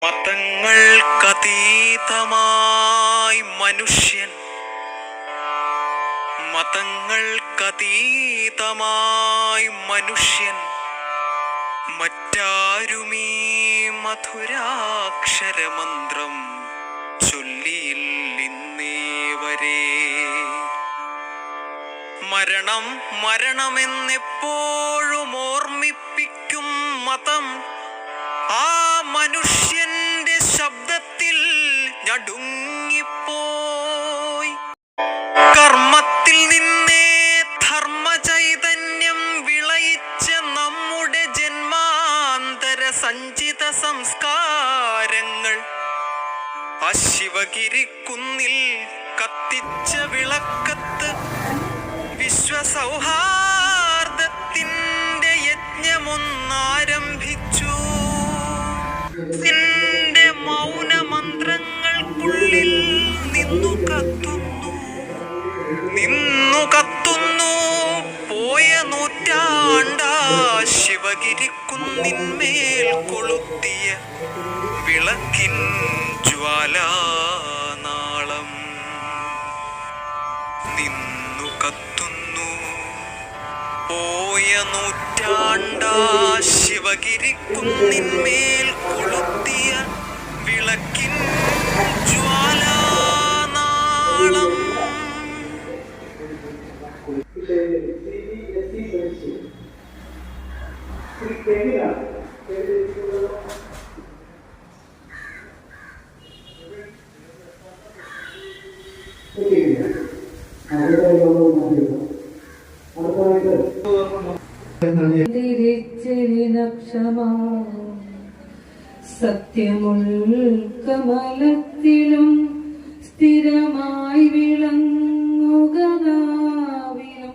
മതങ്ങൾക്കതീതമായി മനുഷ്യൻ, മതങ്ങൾക്കതീതമായി മനുഷ്യൻ, മറ്റാരുമീ മധുരാക്ഷരമന്ത്രം ചൊല്ലിയില്ലിന്നേ വരെ. മരണം മരണമെന്നെപ്പോഴും ഓർമ്മിപ്പിക്കും മതം ആ മനുഷ്യന്റെ ശബ്ദത്തിൽ ഞടുങ്ങിപ്പോയി. കർമ്മത്തിൽ നിന്നേ ധർമ്മചൈതന്യം വിളയിച്ച നമ്മുടെ ജന്മാന്തര സഞ്ചിത സംസ്കാരങ്ങൾ ആ ശിവഗിരിക്കുന്നിൽ കത്തിച്ച വിളക്കത്ത് വിശ്വസൗഹാർദ്ദത്തിന്റെ യജ്ഞമൊന്നാരംഭിച്ചു. ന്റെ മൗനമന്ത്രങ്ങൾക്കുള്ളിൽ നിന്നു കത്തുന്നു പോയ നൂറ്റാണ്ടാ ശിവഗിരിക്കുന്നിന്മേൽ കൊളുത്തിയ വിളക്കിൻ ജ്വാലാനാളം. നിന്നു കത്തുന്നു പോയ നൂറ്റാണ്ടാ ശിവഗിരിക്കുന്നിന്മേൽ കൊളുത്തിയ വിളക്കിൻ ജ്വാലാനാളം. സത്യമുൾക്കമലത്തിലും സ്ഥിരമായി വിളങ്ങുകനാവിലും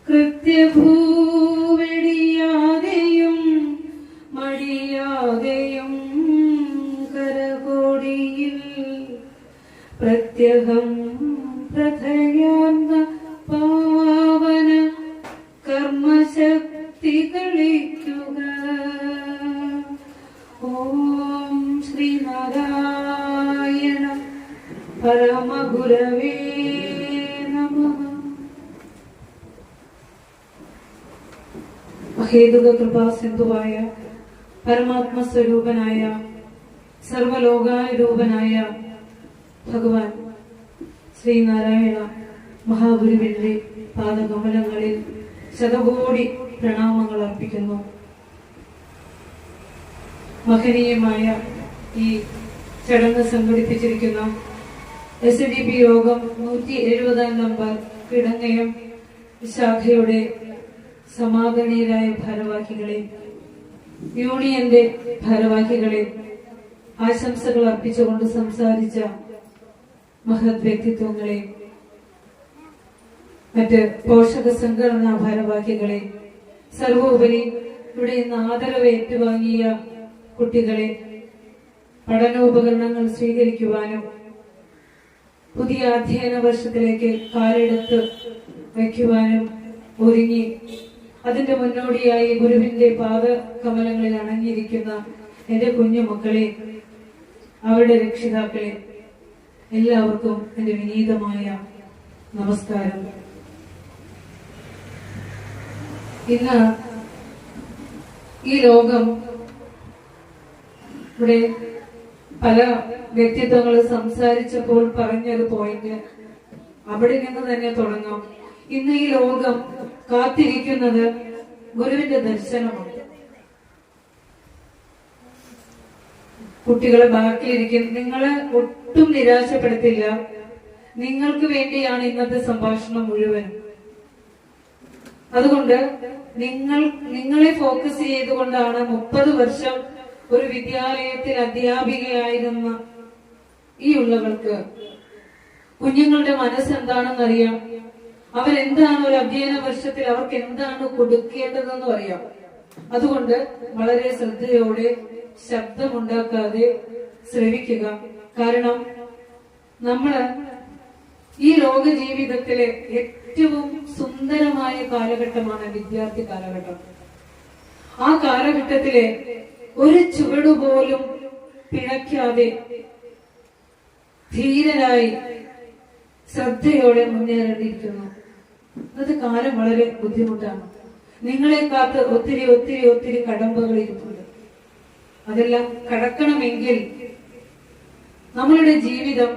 കൃത്യഭൂവെടിയാതെയും മടിയാതെയും കരകോടിയിൽ പ്രത്യഹം പ്രഥയാർന്ന പാവന കർമ്മശക്തി കളിക്കുക. ഓം ശ്രീനാരായണ പരമഗുരവേ നമഃ. അഹേതുക കൃപാസിന്ധുവായ പരമാത്മസ്വരൂപനായ സർവലോകാരൂപനായ ഭഗവാൻ ശ്രീനാരായണ മഹാഗുരുവിന്റെ പാദകമലങ്ങളിൽ ശതകോടി പ്രണാമങ്ങൾ അർപ്പിക്കുന്നു. മഹനീയമായ ഈ ചടങ്ങ് സംഘടിപ്പിച്ചിരിക്കുന്ന SDP യോഗം 170 നമ്പർ കിടങ്ങയം ശാഖയുടെ സമാദരണീയരായ ഭാരവാഹികളെ, യൂണിയന്റെ ഭാരവാഹികളെ, ആശംസകൾ അർപ്പിച്ചുകൊണ്ട് സംസാരിച്ച മഹത് വ്യക്തിത്വങ്ങളെ, മറ്റ് പോഷക സംഘടനാ ഭാരവാഹികളെ, സർവോപരി ഇവിടെ ഇന്ന് ആദരവ് ഏറ്റുവാങ്ങിയ കുട്ടികളെ, പഠനോപകരണങ്ങൾ സ്വീകരിക്കുവാനും പുതിയ അധ്യയന വർഷത്തിലേക്ക് കാലെടുത്ത് വയ്ക്കുവാനും ഒരുങ്ങി അതിന്റെ മുന്നോടിയായി ഗുരുവിന്റെ പാദകമലങ്ങളിൽ അണഞ്ഞിരിക്കുന്ന എന്റെ കുഞ്ഞുമക്കളെ, അവരുടെ രക്ഷിതാക്കളെ, എല്ലാവർക്കും എന്റെ വിനീതമായ നമസ്കാരം. ഇന്ന് ഈ ലോകം, ഇവിടെ പല വ്യക്തിത്വങ്ങൾ സംസാരിച്ചപ്പോൾ പറഞ്ഞൊരു പോയിന്റ് അവിടെ നിന്ന് തന്നെ തുടങ്ങാം. ഇന്ന് ഈ ലോകം കാത്തിരിക്കുന്നത് ഗുരുവിന്റെ ദർശനമാണ്. കുട്ടികളെ ബാക്കിയിരിക്കും, നിങ്ങളെ ഒട്ടും നിരാശപ്പെടുത്തില്ല. നിങ്ങൾക്ക് വേണ്ടിയാണ് ഇന്നത്തെ സംഭാഷണം മുഴുവൻ. അതുകൊണ്ട് നിങ്ങളെ ഫോക്കസ് ചെയ്തുകൊണ്ടാണ് 30 വർഷം ഒരു വിദ്യാലയത്തിൽ അധ്യാപികയായിരുന്ന ഈ ഉള്ളവർക്ക് കുഞ്ഞുങ്ങളുടെ മനസ്സെന്താണെന്ന് അറിയാം. അവരെന്താണ് ഒരു അധ്യയന വർഷത്തിൽ അവർക്ക് എന്താണ് കൊടുക്കേണ്ടതെന്ന് അറിയാം. അതുകൊണ്ട് വളരെ ശ്രദ്ധയോടെ ശബ്ദമുണ്ടാക്കാതെ ശ്രവിക്കുക. കാരണം നമ്മള് ഈ ലോക ജീവിതത്തിലെ ഏറ്റവും സുന്ദരമായ കാലഘട്ടമാണ് വിദ്യാർത്ഥി കാലഘട്ടം. ആ കാലഘട്ടത്തിലെ ഒരു ചുവടുപോലും പിഴയ്ക്കാതെ ധീരരായി ശ്രദ്ധയോടെ മുന്നേറേണ്ടിയിരിക്കുന്നു. ഇന്നത്തെ കാലം വളരെ ബുദ്ധിമുട്ടാണ്. നിങ്ങളെ കാത്ത് ഒത്തിരി ഒത്തിരി ഒത്തിരി കടമ്പകൾ ഇരിപ്പുണ്ട്. അതെല്ലാം കടക്കണമെങ്കിൽ നമ്മളുടെ ജീവിതം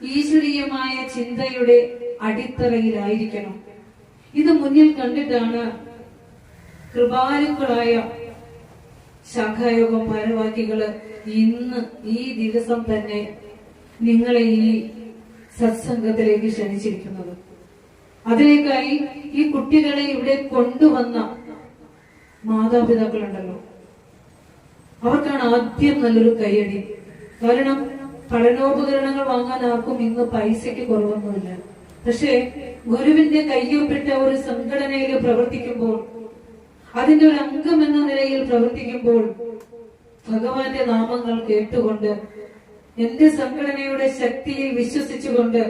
ഈശ്വരീയമായ ചിന്തയുടെ അടിത്തറയിലായിരിക്കണം. ഇത് മുന്നിൽ കണ്ടിട്ടാണ് കൃപാലുക്കളായ ശാഖായോഗം ഭാരവാഹികള് ഇന്ന് ഈ ദിവസം തന്നെ നിങ്ങളെ ഈ സത്സംഗത്തിലേക്ക് ക്ഷണിച്ചിരിക്കുന്നത്. അതിലേക്കായി ഈ കുട്ടികളെ ഇവിടെ കൊണ്ടുവന്ന മാതാപിതാക്കളുണ്ടല്ലോ, അവർക്കാണ് ആദ്യം നല്ലൊരു കൈയടി. കാരണം പഠനോപകരണങ്ങൾ വാങ്ങാൻ ആർക്കും ഇന്ന് പൈസയ്ക്ക് കുറവൊന്നുമില്ല. പക്ഷേ ഗുരുവിന്റെ കയ്യൊപ്പിട്ട ഒരു സംഘടനയിൽ പ്രവർത്തിക്കുമ്പോൾ, അതിന്റെ ഒരു അംഗം എന്ന നിലയിൽ പ്രവർത്തിക്കുമ്പോൾ, ഭഗവാന്റെ നാമങ്ങൾ കേട്ടുകൊണ്ട്, എന്റെ സംഘടനയുടെ ശക്തിയിൽ വിശ്വസിച്ചുകൊണ്ട്,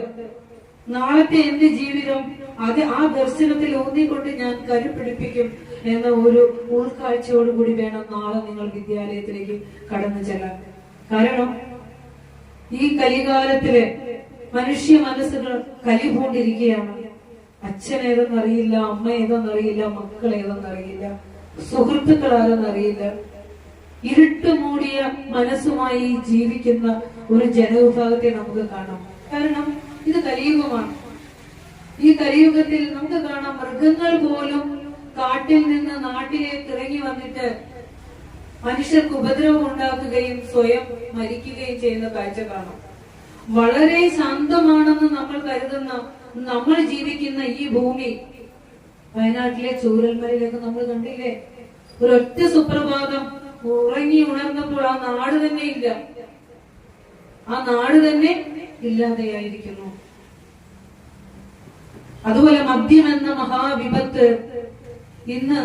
നാളത്തെ എന്റെ ജീവിതം അത് ആ ദർശനത്തിൽ ഊന്നിക്കൊണ്ട് ഞാൻ കരുപിടിപ്പിക്കും എന്ന ഒരു ഉൾക്കാഴ്ചയോടുകൂടി വേണം നാളെ നിങ്ങൾ വിദ്യാലയത്തിലേക്ക് കടന്നു ചെല്ലാൻ. കാരണം ഈ കലികാലത്തില് മനുഷ്യ മനസ്സുകൾ കലിപൂണ്ടിരിക്കുകയാണ്. അച്ഛൻ ഏതെന്നറിയില്ല, അമ്മ ഏതെന്നറിയില്ല, മക്കൾ ഏതെന്നറിയില്ല, സുഹൃത്തുക്കൾ ആരെന്നറിയില്ല. ഇരുട്ട് മൂടിയ മനസ്സുമായി ജീവിക്കുന്ന ഒരു ജനവിഭാഗത്തെ നമുക്ക് കാണാം. കാരണം ഇത് കലിയുഗമാണ്. ഈ കലിയുഗത്തിൽ നമുക്ക് കാണാം, മൃഗങ്ങൾ പോലും കാട്ടിൽ നിന്ന് നാട്ടിലേക്ക് ഇറങ്ങി വന്നിട്ട് മനുഷ്യർക്ക് ഉപദ്രവം ഉണ്ടാക്കുകയും സ്വയം മരിക്കുകയും ചെയ്യുന്ന കാഴ്ച കാണാം. വളരെ ശാന്തമാണെന്ന് നമ്മൾ കരുതുന്ന, നമ്മൾ ജീവിക്കുന്ന ഈ ഭൂമി, വയനാട്ടിലെ ചൂരൽമലയിലേക്ക് നമ്മൾ കണ്ടില്ലേ, ഒരൊറ്റ സുപ്രഭാതം ഉറങ്ങി ഉണർന്നപ്പോൾ ആ നാട് തന്നെ ഇല്ല, ആ നാട് തന്നെ ഇല്ലാതെയായിരിക്കുന്നു. അതുപോലെ മദ്യം എന്ന മഹാവിപത്ത് ഇന്ന്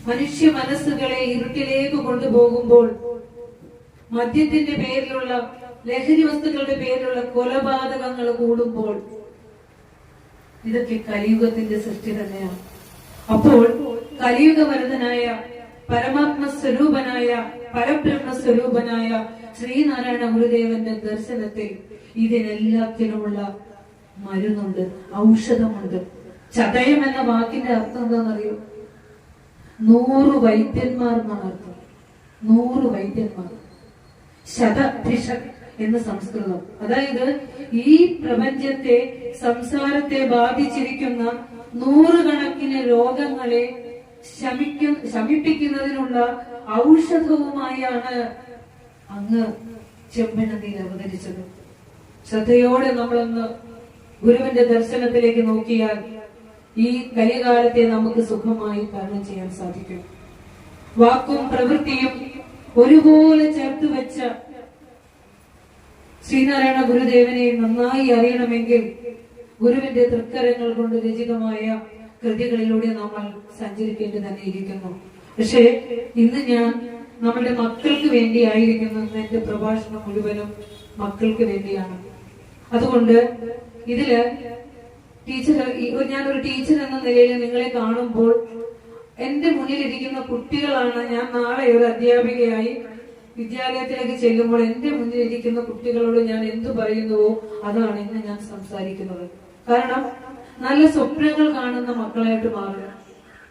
മനുഷ്യ മനസ്സുകളെ ഇരുട്ടിലേക്ക് കൊണ്ടുപോകുമ്പോൾ, മദ്യത്തിന്റെ പേരിലുള്ള, ലഹരി വസ്തുക്കളുടെ പേരിലുള്ള കൊലപാതകങ്ങൾ കൂടുമ്പോൾ, ഇതൊക്കെ കലിയുഗത്തിന്റെ സൃഷ്ടി തന്നെയാണ്. അപ്പോൾ കലിയുഗവരതനായ പരമാത്മ സ്വരൂപനായ പരബ്രഹ്മ സ്വരൂപനായ ശ്രീനാരായണ ഗുരുദേവന്റെ ദർശനത്തിൽ ഇതിനെല്ലാത്തിനുമുള്ള മരുന്നുണ്ട്, ഔഷധമുണ്ട്. ചതയം എന്ന വാക്കിന്റെ അർത്ഥം എന്താണെന്നറിയോ? 100 വൈദ്യന്മാർ എന്നാണ് അർത്ഥം. 100 വൈദ്യന്മാർ. ശതഭിഷ എന്ന് സംസ്കൃതം. അതായത് ഈ പ്രപഞ്ചത്തെ, സംസാരത്തെ ബാധിച്ചിരിക്കുന്ന 100 കണക്കിന് രോഗങ്ങളെ ശമിപ്പിക്കുന്നതിനുള്ള ഔഷധവുമായാണ് അങ്ങ് ചെമ്പനദിയിൽ അവതരിച്ചത്. ശ്രദ്ധയോടെ നമ്മളൊന്ന് ഗുരുവിന്റെ ദർശനത്തിലേക്ക് നോക്കിയാൽ ഈ കലികാലത്തെ നമുക്ക് സുഖമായി തരണം ചെയ്യാൻ സാധിക്കും. വാക്കും പ്രവൃത്തിയും ഒരുപോലെ ചേർത്ത് വെച്ച ശ്രീനാരായണ ഗുരുദേവനെ നന്നായി അറിയണമെങ്കിൽ ഗുരുവിന്റെ തൃക്കരങ്ങൾ കൊണ്ട് രചിതമായ കൃതികളിലൂടെ നമ്മൾ സഞ്ചരിക്കേണ്ടി തന്നെ ഇരിക്കുന്നു. പക്ഷേ ഇന്ന് ഞാൻ നമ്മുടെ മക്കൾക്ക് വേണ്ടിയായിരിക്കുന്നു. എന്റെ പ്രഭാഷണം മുഴുവനും മക്കൾക്ക് വേണ്ടിയാണ്. അതുകൊണ്ട് ഇതില് ഞാനൊരു ടീച്ചർ എന്ന നിലയിൽ നിങ്ങളെ കാണുമ്പോൾ എന്റെ മുന്നിലിരിക്കുന്ന കുട്ടികളാണ്. ഞാൻ നാളെ ഒരു അധ്യാപികയായി വിദ്യാലയത്തിലേക്ക് ചെല്ലുമ്പോൾ എന്റെ മുന്നിലിരിക്കുന്ന കുട്ടികളോട് ഞാൻ എന്തു പറയുന്നുവോ അതാണ് ഇന്ന് ഞാൻ സംസാരിക്കുന്നത്. കാരണം നല്ല സ്വപ്നങ്ങൾ കാണുന്ന മക്കളായിട്ട് മാറുക,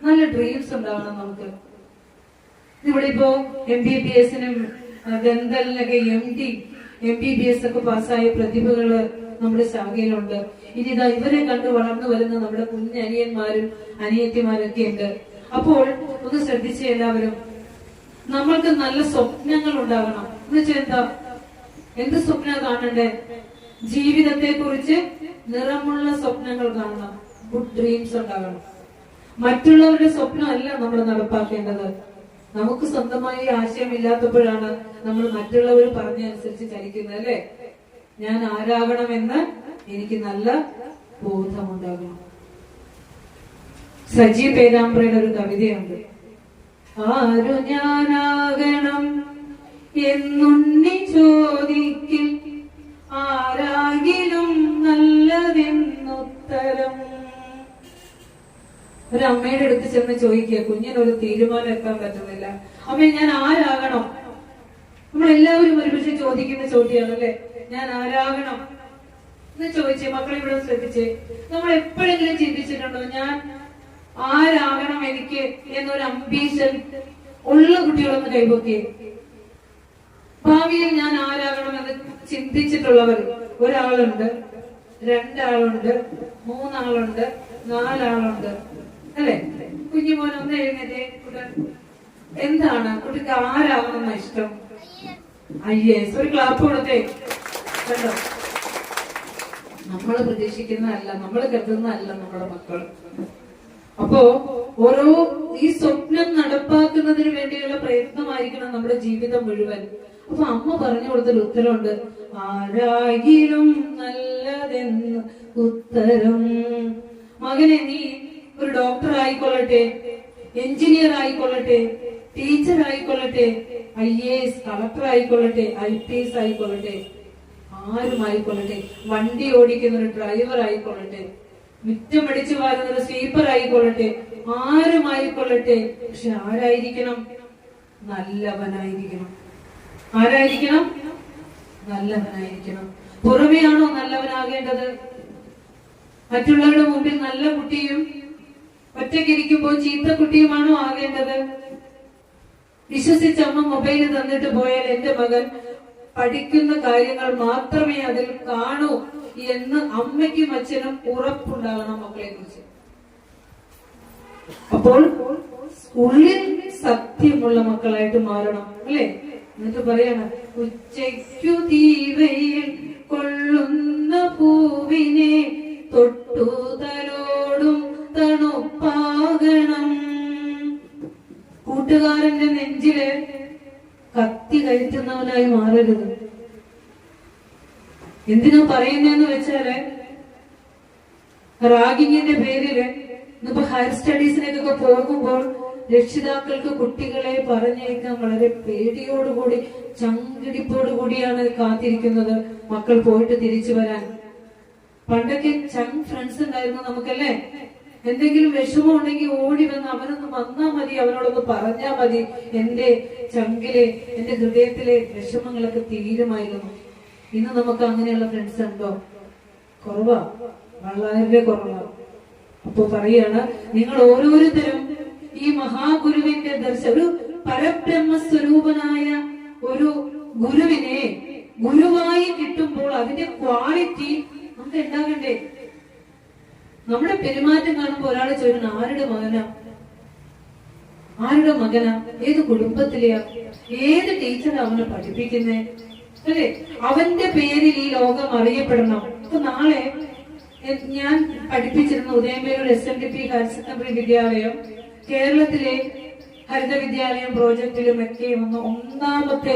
നല്ല ഡ്രീംസ് ഉണ്ടാകണം നമുക്ക്. ഇവിടെ ഇപ്പോ MBBS-നും ദന്തലിനൊക്കെ MD, MBBS ഒക്കെ പാസ്സായ പ്രതിഭകള് നമ്മുടെ ശാഖയിലുണ്ട്. ഇനി ഇതാ ഇവരെ കണ്ട് വളർന്നു വരുന്ന നമ്മുടെ കുഞ്ഞനിയന്മാരും അനിയത്തിമാരൊക്കെ ഉണ്ട്. അപ്പോൾ ഒന്ന് ശ്രദ്ധിച്ച എല്ലാവരും, നമ്മൾക്ക് നല്ല സ്വപ്നങ്ങൾ ഉണ്ടാകണം. എന്ന് വെച്ചാൽ എന്താ, എന്ത് സ്വപ്നം കാണണ്ടേ? ജീവിതത്തെ കുറിച്ച് നിറമുള്ള സ്വപ്നങ്ങൾ കാണണം, ഗുഡ് ഡ്രീംസ് ഉണ്ടാകണം. മറ്റുള്ളവരുടെ സ്വപ്നമല്ല നമ്മൾ നടപ്പാക്കേണ്ടത്. നമുക്ക് സ്വന്തമായി ആശയമില്ലാത്തപ്പോഴാണ് നമ്മൾ മറ്റുള്ളവർ പറഞ്ഞനുസരിച്ച് ചലിക്കുന്നത്, അല്ലെ? ഞാൻ ആരാകണമെന്ന് എനിക്ക് നല്ല ബോധമുണ്ടാകണം. സജി പേരാമ്പ്രയുടെ ഒരു കവിതയുണ്ട്. ആരു ഞാനാകണം എന്നുണ്ണി ചോദിക്കിൽ ആരാകിലും നല്ലതെന്നുത്തരം. ഒരു അമ്മയുടെ അടുത്ത് ചെന്ന് ചോദിക്കുക, കുഞ്ഞിനൊരു തീരുമാനം എത്താൻ പറ്റുന്നില്ല, അമ്മേ ഞാൻ ആരാകണം? നമ്മളെല്ലാവരും ഒരുപക്ഷെ ചോദിക്കുന്ന ചോദ്യമാണല്ലേ, ഞാൻ ആരാകണം എന്ന് ചോദിച്ചേ. മക്കളെ ഇവിടെ ശ്രദ്ധിച്ചേ, നമ്മൾ എപ്പോഴെങ്കിലും ചിന്തിച്ചിട്ടുണ്ടോ ഞാൻ ആരാകണം എനിക്ക് എന്നൊരു അംബീഷൻ ഉള്ള കുട്ടികളൊന്ന് കൈപൊക്കെ? ഭാവിയിൽ ഞാൻ ആരാകണം എന്ന് ചിന്തിച്ചിട്ടുള്ളവർ ഒരാളുണ്ട്, രണ്ടാളുണ്ട്, മൂന്നാളുണ്ട്, നാലാളുണ്ട്, അല്ലെ? കുഞ്ഞുമോൻ ഒന്ന് എഴുന്നേറ്റേ. എന്താണ് കുട്ടിക്ക് ആരാകണം ഇഷ്ടം? IAS. ഒരു ക്ലാപ്പ് കൊടുത്തേ. കണ്ടോ, നമ്മൾ പ്രതീക്ഷിക്കുന്നതല്ല, നമ്മൾ കരുതുന്നതല്ല നമ്മുടെ മക്കൾ. അപ്പോ ഓരോ ഈ സ്വപ്നം നടപ്പാക്കുന്നതിന് വേണ്ടിയുള്ള പ്രയത്നമായിരിക്കണം നമ്മുടെ ജീവിതം മുഴുവൻ. അപ്പൊ അമ്മ പറഞ്ഞു കൊടുത്തൊരു ഉത്തരമുണ്ട്, ആരാകിലും നല്ലതെന്ന് ഉത്തരം. മകനെ, നീ ഒരു ഡോക്ടർ ആയിക്കൊള്ളട്ടെ, എഞ്ചിനീയർ ആയിക്കൊള്ളട്ടെ, ടീച്ചർ ആയിക്കൊള്ളട്ടെ, IAS കളക്ടർ ആയിക്കൊള്ളട്ടെ, IPS ആയിക്കൊള്ളട്ടെ, ആരുമായിക്കൊള്ളട്ടെ, വണ്ടി ഓടിക്കുന്ന ഒരു ഡ്രൈവർ ആയിക്കൊള്ളട്ടെ, മുറ്റമടിച്ചു വാരുന്ന ഒരു സ്വീപ്പർ ആയിക്കൊള്ളട്ടെ, ആരുമായിക്കൊള്ളട്ടെ, പക്ഷെ ആരായിരിക്കണം? നല്ലവനായിരിക്കണം. ആരായിരിക്കണം? നല്ലവനായിരിക്കണം. പുറമെയാണോ നല്ലവനാകേണ്ടത്? മറ്റുള്ളവരുടെ മുമ്പിൽ നല്ല കുട്ടിയും ഒറ്റയ്ക്കിരിക്കുമ്പോൾ ചീത്ത കുട്ടിയുമാണോ ആകേണ്ടത്? വിശ്വസിച്ച് അമ്മ മൊബൈൽ തന്നിട്ട് പോയാൽ എന്റെ മകൻ പഠിക്കുന്ന കാര്യങ്ങൾ മാത്രമേ അതിൽ കാണൂ എന്ന് അമ്മയ്ക്കും അച്ഛനും ഉറപ്പുണ്ടാകണം മക്കളെ കുറിച്ച്. അപ്പോൾ ഉള്ളിൽ സത്യമുള്ള മക്കളായിട്ട് മാറണം, അല്ലെ? എന്നിട്ട് പറയണം, ഉച്ചയ്ക്കു തീവയിൽ കൊള്ളുന്ന പൂവിനെ തൊട്ടുതലോടും തണുപ്പാകണം. കൂട്ടുകാരന്റെ നെഞ്ചില് കത്തി കയറ്റുന്നവനായി മാറരുത്. എന്തിനാ പറയുന്നതെന്ന് വെച്ചാല്, റാഗിങ്ങിന്റെ പേരില് ഇന്നിപ്പോ ഹയർ സ്റ്റഡീസിനൊക്കെ പോകുമ്പോൾ രക്ഷിതാക്കൾക്ക് കുട്ടികളെ പറഞ്ഞേക്കാൻ വളരെ പേടിയോടുകൂടി ചങ്കിടിപ്പോടുകൂടിയാണ് കാത്തിരിക്കുന്നത് മക്കൾ പോയിട്ട് തിരിച്ചു വരാൻ. പണ്ടൊക്കെ ചങ്ക് ഫ്രണ്ട്സ് ഉണ്ടായിരുന്നു നമുക്കല്ലേ? എന്തെങ്കിലും വിഷമം ഉണ്ടെങ്കിൽ ഓടി വന്ന് അവനൊന്ന് വന്നാ മതി, അവനോടൊന്ന് പറഞ്ഞാ മതി, എന്റെ ചങ്കിലെ എന്റെ ഹൃദയത്തിലെ വിഷമങ്ങളൊക്കെ തീരുമായിരുന്നു. ഇന്ന് നമുക്ക് അങ്ങനെയുള്ള ഫ്രണ്ട്സ് ഉണ്ടോ? കുറവാ, വളരെ കുറവാ. അപ്പൊ പറയാണ്, നിങ്ങൾ ഓരോരുത്തരും ഈ മഹാഗുരുവിന്റെ ഒരു പരബ്രഹ്മസ്വരൂപനായ ഒരു ഗുരുവിനെ ഗുരുവായി കിട്ടുമ്പോൾ അതിന്റെ ക്വാളിറ്റി നമുക്ക് ഉണ്ടാകണ്ടേ? നമ്മുടെ പെരുമാറ്റം കാണുമ്പോൾ ഒരാൾ ചോദിക്കണം, ആരുടെ മകനാ? ആരുടെ മകനാ? ഏത് കുടുംബത്തിലെയാ? ഏത് ടീച്ചറാ അവനെ പഠിപ്പിക്കുന്നേ? അല്ലെ? അവന്റെ പേരിൽ ഈ ലോകം അറിയപ്പെടണം. അപ്പൊ നാളെ ഞാൻ പഠിപ്പിച്ചിരുന്ന ഉദയംപേരൂർ SNDP ഹയർ സെക്കൻഡറി വിദ്യാലയം കേരളത്തിലെ ഹരിത വിദ്യാലയം പ്രോജക്റ്റിലുമൊക്കെ വന്ന ഒന്നാമത്തെ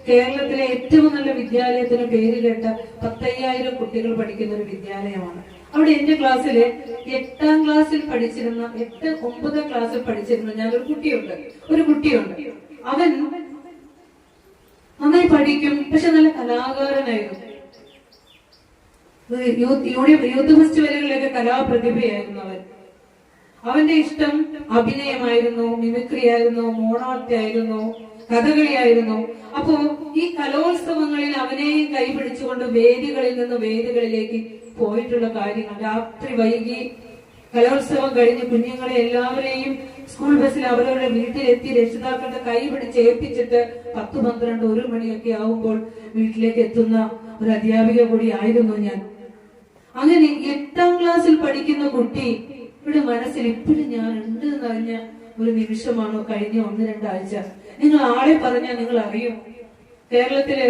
കേരളത്തിലെ ഏറ്റവും നല്ല വിദ്യാലയത്തിന് പേര് കേട്ട 10,000 കുട്ടികൾ പഠിക്കുന്ന ഒരു വിദ്യാലയമാണ്. അവിടെ എന്റെ ക്ലാസ്സില് 8ാം ക്ലാസ്സിൽ പഠിച്ചിരുന്ന 9ാം ക്ലാസ്സിൽ പഠിച്ചിരുന്ന ഞാനൊരു കുട്ടിയുണ്ട്. അവൻ നന്നായി പഠിക്കും, പക്ഷെ നല്ല കലാകാരനായിരുന്നു. യൂത്ത് ഫെസ്റ്റിവലുകളിലൊക്കെ കലാപ്രതിഭയായിരുന്നു അവൻ. അവന്റെ ഇഷ്ടം അഭിനയമായിരുന്നു, മിമിക്രി ആയിരുന്നു, മോണോക്ട് ആയിരുന്നു, കഥകളിയായിരുന്നു. അപ്പോ ഈ കലോത്സവങ്ങളിൽ അവനെയും കൈപിടിച്ചുകൊണ്ട് വേദികളിൽ നിന്ന് വേദികളിലേക്ക് പോയിട്ടുള്ള കാര്യങ്ങൾ, രാത്രി വൈകി കലോത്സവം കഴിഞ്ഞ് കുഞ്ഞുങ്ങളെ എല്ലാവരെയും സ്കൂൾ ബസ്സിൽ അവരവരുടെ വീട്ടിലെത്തി രക്ഷിതാക്കളുടെ കൈ പിടിച്ച് ഏൽപ്പിച്ചിട്ട് 10, 12, 1 മണിയൊക്കെ ആവുമ്പോൾ വീട്ടിലേക്ക് എത്തുന്ന ഒരു അധ്യാപിക കൂടി ആയിരുന്നു ഞാൻ. അങ്ങനെ 8ാം ക്ലാസ്സിൽ പഠിക്കുന്ന കുട്ടി ഇവിടെ മനസ്സിൽ ഇപ്പോഴും ഞാൻ ഉണ്ട് എന്നറിഞ്ഞ ഒരു നിമിഷമാണോ കഴിഞ്ഞ 1-2 ആഴ്ച? നിങ്ങൾ ആളെ പറഞ്ഞാൽ നിങ്ങൾ അറിയും. കേരളത്തിലെ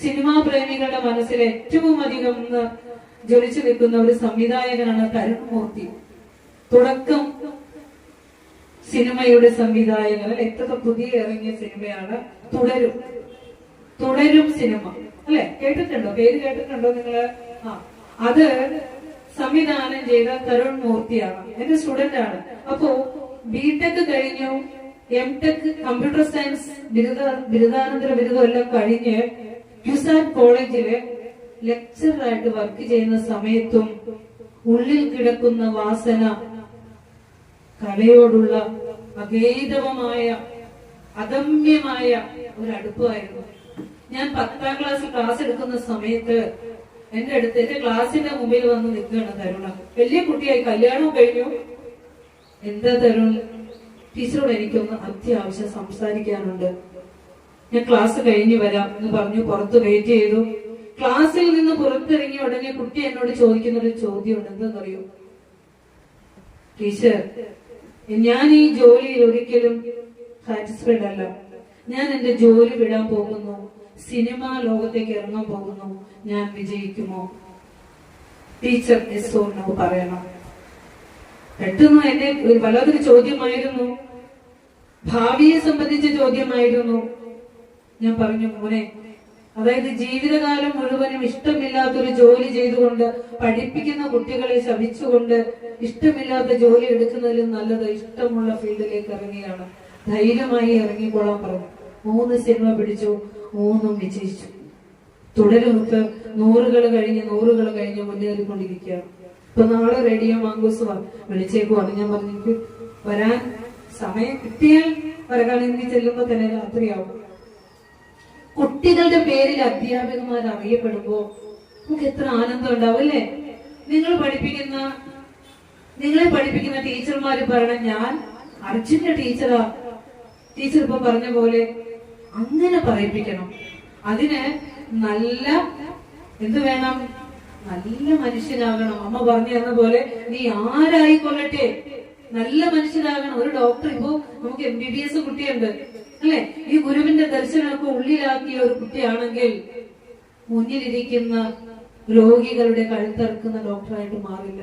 സിനിമാ പ്രേമികളുടെ മനസ്സിൽ ഏറ്റവും അധികം ജ്വലിച്ചു നിൽക്കുന്ന ഒരു സംവിധായകനാണ് തരുൺ മൂർത്തി. തുടക്കം സിനിമയുടെ സംവിധായകൻ. എത്ര പുതിയ ഇറങ്ങിയ സിനിമയാണ് തുടരും സിനിമ, അല്ലെ? കേട്ടിട്ടുണ്ടോ? പേര് കേട്ടിട്ടുണ്ടോ നിങ്ങള്? അത് സംവിധാനം ചെയ്ത തരുൺ മൂർത്തിയാണ്. എന്റെ സ്റ്റുഡന്റ് ആണ്. അപ്പോ ബിടെക് കഴിഞ്ഞു, MTech കമ്പ്യൂട്ടർ സയൻസ് ബിരുദാനന്തര ബിരുദം എല്ലാം കഴിഞ്ഞ് ക്യുസാറ്റ് കോളേജില് ലെക്ചറായിട്ട് വർക്ക് ചെയ്യുന്ന സമയത്തും ഉള്ളിൽ കിടക്കുന്ന വാസന കലയോടുള്ള അഭേദവമായ അദമ്യമായ ഒരു അടുപ്പമായിരുന്നു. ഞാൻ 10ാം ക്ലാസ് എടുക്കുന്ന സമയത്ത് എന്റെ ക്ലാസ്സിന്റെ മുമ്പിൽ വന്ന് നിൽക്കുകയാണ് തരുണ. വലിയ കുട്ടിയായി, കല്യാണവും കഴിഞ്ഞു. എന്താ തരുൺ? ടീച്ചറോട് എനിക്കൊന്ന് അത്യാവശ്യം സംസാരിക്കാനുണ്ട്, ഞാൻ ക്ലാസ് കഴിഞ്ഞ് വരാം എന്ന് പറഞ്ഞു പുറത്ത് വെയിറ്റ് ചെയ്തു. ക്ലാസ്സിൽ നിന്ന് പുറത്തിറങ്ങിയ ഉടനെ കുട്ടി എന്നോട് ചോദിക്കുന്ന ഒരു ചോദ്യമുണ്ട്. എന്താണെന്നറിയോ? ടീച്ചർ, ഞാൻ ഈ ജോലിയിൽ ഒരിക്കലും സാറ്റിസ്ഫൈഡ് അല്ല, ഞാൻ എന്റെ ജോലി വിടാൻ പോകുന്നു, സിനിമാ ലോകത്തേക്ക് ഇറങ്ങാൻ പോകുന്നു, ഞാൻ വിജയിക്കുമോ? ടീച്ചർ യെസ് ഓർ നോ പറയണം. പെട്ടെന്ന് എന്നെ വല്ലാത്തൊരു ചോദ്യമായിരുന്നു, ഭാവിയെ സംബന്ധിച്ച ചോദ്യമായിരുന്നു. ഞാൻ പറഞ്ഞു, മോനെ, അതായത് ജീവിതകാലം മുഴുവനും ഇഷ്ടമില്ലാത്തൊരു ജോലി ചെയ്തുകൊണ്ട് പഠിപ്പിക്കുന്ന കുട്ടികളെ ശപിച്ചുകൊണ്ട് ഇഷ്ടമില്ലാത്ത ജോലി എടുക്കുന്നതിലും നല്ലത് ഇഷ്ടമുള്ള ഫീൽഡിലേക്ക് ഇറങ്ങിയാണ്. ധൈര്യമായി ഇറങ്ങിക്കൊള്ളാൻ പറഞ്ഞു. 3 സിനിമ പിടിച്ചു, 3ഉം വിജയിച്ചു. തുടരുമൊക്കെ 100 കഴിഞ്ഞ് മുന്നേറിക്കൊണ്ടിരിക്കുകയാണ്. ഇപ്പൊ നാളെ റേഡിയോ മാംഗൂസ് വിളിച്ചേക്കുവാണ്. ഞാൻ പറഞ്ഞു, എനിക്ക് വരാൻ സമയം കിട്ടിയാൽ വരകാൻ, എനിക്ക് ചെല്ലുമ്പോ തന്നെ രാത്രിയാവും. കുട്ടികളുടെ പേരിൽ അധ്യാപകന്മാർ അറിയപ്പെടുമ്പോ നമുക്ക് എത്ര ആനന്ദം ഉണ്ടാവും അല്ലേ? നിങ്ങളെ പഠിപ്പിക്കുന്ന ടീച്ചർമാര് പറയണം, ഞാൻ അർജുന്റെ ടീച്ചറാ. ടീച്ചർ ഇപ്പൊ പറഞ്ഞ പോലെ അങ്ങനെ പറയിപ്പിക്കണം. അതിന് നല്ല എന്ത് വേണം? നല്ല മനുഷ്യനാകണം. അമ്മ പറഞ്ഞു തന്ന പോലെ നീ ആരായിക്കൊള്ളട്ടെ, നല്ല മനുഷ്യനാകണം. ഒരു ഡോക്ടർ, ഇപ്പോ നമുക്ക് MBBS കുട്ടിയുണ്ട് അല്ലെ? ഈ ഗുരുവിന്റെ ദർശനമൊക്കെ ഉള്ളിലാക്കിയ ഒരു കുട്ടിയാണെങ്കിൽ മുന്നിലിരിക്കുന്ന രോഗികളുടെ കഴുത്തറക്കുന്ന ഡോക്ടറായിട്ട് മാറില്ല.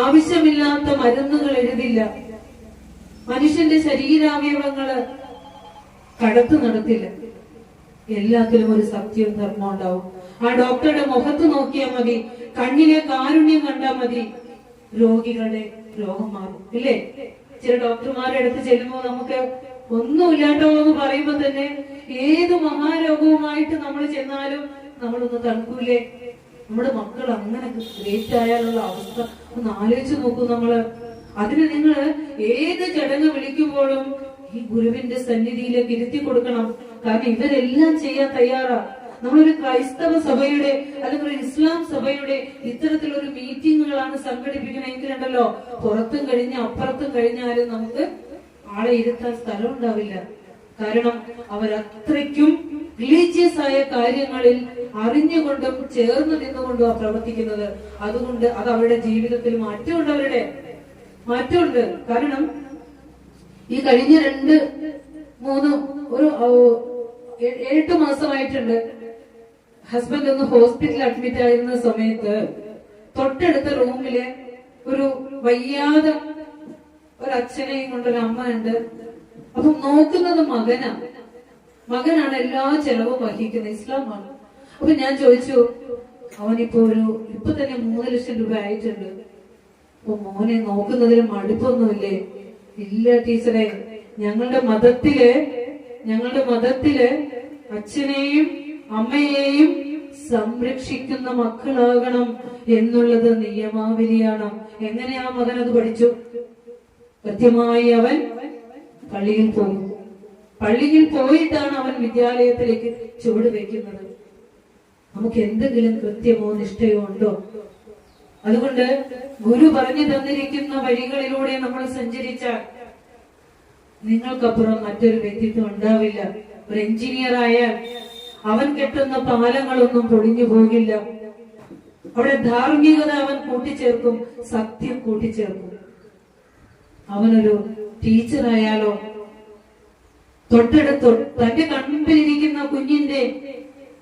ആവശ്യമില്ലാത്ത മരുന്നുകൾ എഴുതില്ല. മനുഷ്യന്റെ ശരീരാവയവങ്ങള് കടത്തു നടത്തില്ല. എല്ലാത്തിലും ഒരു സത്യവും ധർമ്മം ഉണ്ടാവും. ആ ഡോക്ടറുടെ മുഖത്ത് നോക്കിയാൽ മതി, കണ്ണിലെ കാരുണ്യം കണ്ടാൽ മതി, രോഗികളുടെ രോഗം മാറും. ഇല്ലേ? ചില ഡോക്ടർമാരുടെ അടുത്ത് ചെല്ലുമ്പോൾ നമുക്ക് ഒന്നുമില്ലാട്ടോ എന്ന് പറയുമ്പോ തന്നെ ഏത് മഹാരോഗവുമായിട്ട് നമ്മൾ ചെന്നാലും നമ്മളൊന്ന് തണുക്കൂലേ? നമ്മുടെ മക്കൾ അങ്ങനെ ഗ്രേറ്റ് ആയാലുള്ള അവസ്ഥ ഒന്ന് ആലോചിച്ച് നോക്കൂ നമ്മള്. അതിന് നിങ്ങള് ഏത് ചടങ്ങ് വിളിക്കുമ്പോഴും ഈ ഗുരുവിന്റെ സന്നിധിയിലേക്ക് ഇരുത്തി കൊടുക്കണം. കാരണം ഇവരെല്ലാം ചെയ്യാൻ തയ്യാറാ. നമ്മളൊരു ക്രൈസ്തവ സഭയുടെ അല്ലെങ്കിൽ ഒരു ഇസ്ലാം സഭയുടെ ഇത്തരത്തിലൊരു മീറ്റിങ്ങുകളാണ് സംഘടിപ്പിക്കണമെങ്കിലുണ്ടല്ലോ, പുറത്തും കഴിഞ്ഞ് അപ്പുറത്തും കഴിഞ്ഞാലും നമുക്ക് ആളെ ഇരുത്താൻ സ്ഥലം ഉണ്ടാവില്ല. കാരണം അവരത്രയ്ക്കും റിലീജിയസ് ആയ കാര്യങ്ങളിൽ അറിഞ്ഞുകൊണ്ടും ചേർന്ന് നിന്നുകൊണ്ടും പ്രവർത്തിക്കുന്നത്. അതുകൊണ്ട് അത് അവരുടെ ജീവിതത്തിൽ മാറ്റമുണ്ട്. അവരുടെ മാറ്റമുണ്ട്. കാരണം ഈ കഴിഞ്ഞ 8 മാസമായിട്ടുണ്ട് ഹസ്ബൻഡ് ഒന്ന് ഹോസ്പിറ്റലിൽ അഡ്മിറ്റ് ആയിരുന്ന സമയത്ത് തൊട്ടടുത്ത റൂമില് ഒരു വയ്യാതെ ഒരു അച്ഛനെയും കൊണ്ടൊരു അമ്മ ഉണ്ട്. അപ്പൊ നോക്കുന്നത് മകനാണ് എല്ലാ ചെലവും വഹിക്കുന്നത്. ഇസ്ലാമാണ്. അപ്പൊ ഞാൻ ചോദിച്ചു, അവനിപ്പോ ഇപ്പൊ തന്നെ 3 ലക്ഷം രൂപ ആയിട്ടുണ്ട്. അപ്പൊ മോനെ നോക്കുന്നതിൽ മടുപ്പൊന്നുമില്ലേ? ഇല്ല ടീച്ചറെ, ഞങ്ങളുടെ മതത്തില് അച്ഛനെയും അമ്മയെയും സംരക്ഷിക്കുന്ന മക്കളാകണം എന്നുള്ളത് നിയമാവലിയാണ്. എങ്ങനെ ആ മകൻ അത് പഠിച്ചു? കൃത്യമായി അവൻ പള്ളിയിൽ പോയിട്ടാണ് അവൻ വിദ്യാലയത്തിലേക്ക് ചുവട് വെക്കുന്നത്. നമുക്ക് എന്തെങ്കിലും കൃത്യമോ നിഷ്ഠയോ ഉണ്ടോ? അതുകൊണ്ട് ഗുരു പറഞ്ഞു തന്നിരിക്കുന്ന വഴികളിലൂടെ നമ്മൾ സഞ്ചരിച്ചാൽ നിങ്ങൾക്കപ്പുറം മറ്റൊരു വ്യക്തിത്വം ഉണ്ടാവില്ല. ഒരു എഞ്ചിനീയർ ആയാൽ അവൻ കെട്ടുന്ന പാലങ്ങളൊന്നും പൊളിഞ്ഞു പോകില്ല. അവിടെ ധാർമ്മികത അവൻ കൂട്ടിച്ചേർക്കും, സത്യം കൂട്ടിച്ചേർക്കും. അവനൊരു ടീച്ചറായാലോ തൊട്ടടുത്ത് തന്റെ കൺമുമ്പിലിരിക്കുന്ന കുഞ്ഞിന്റെ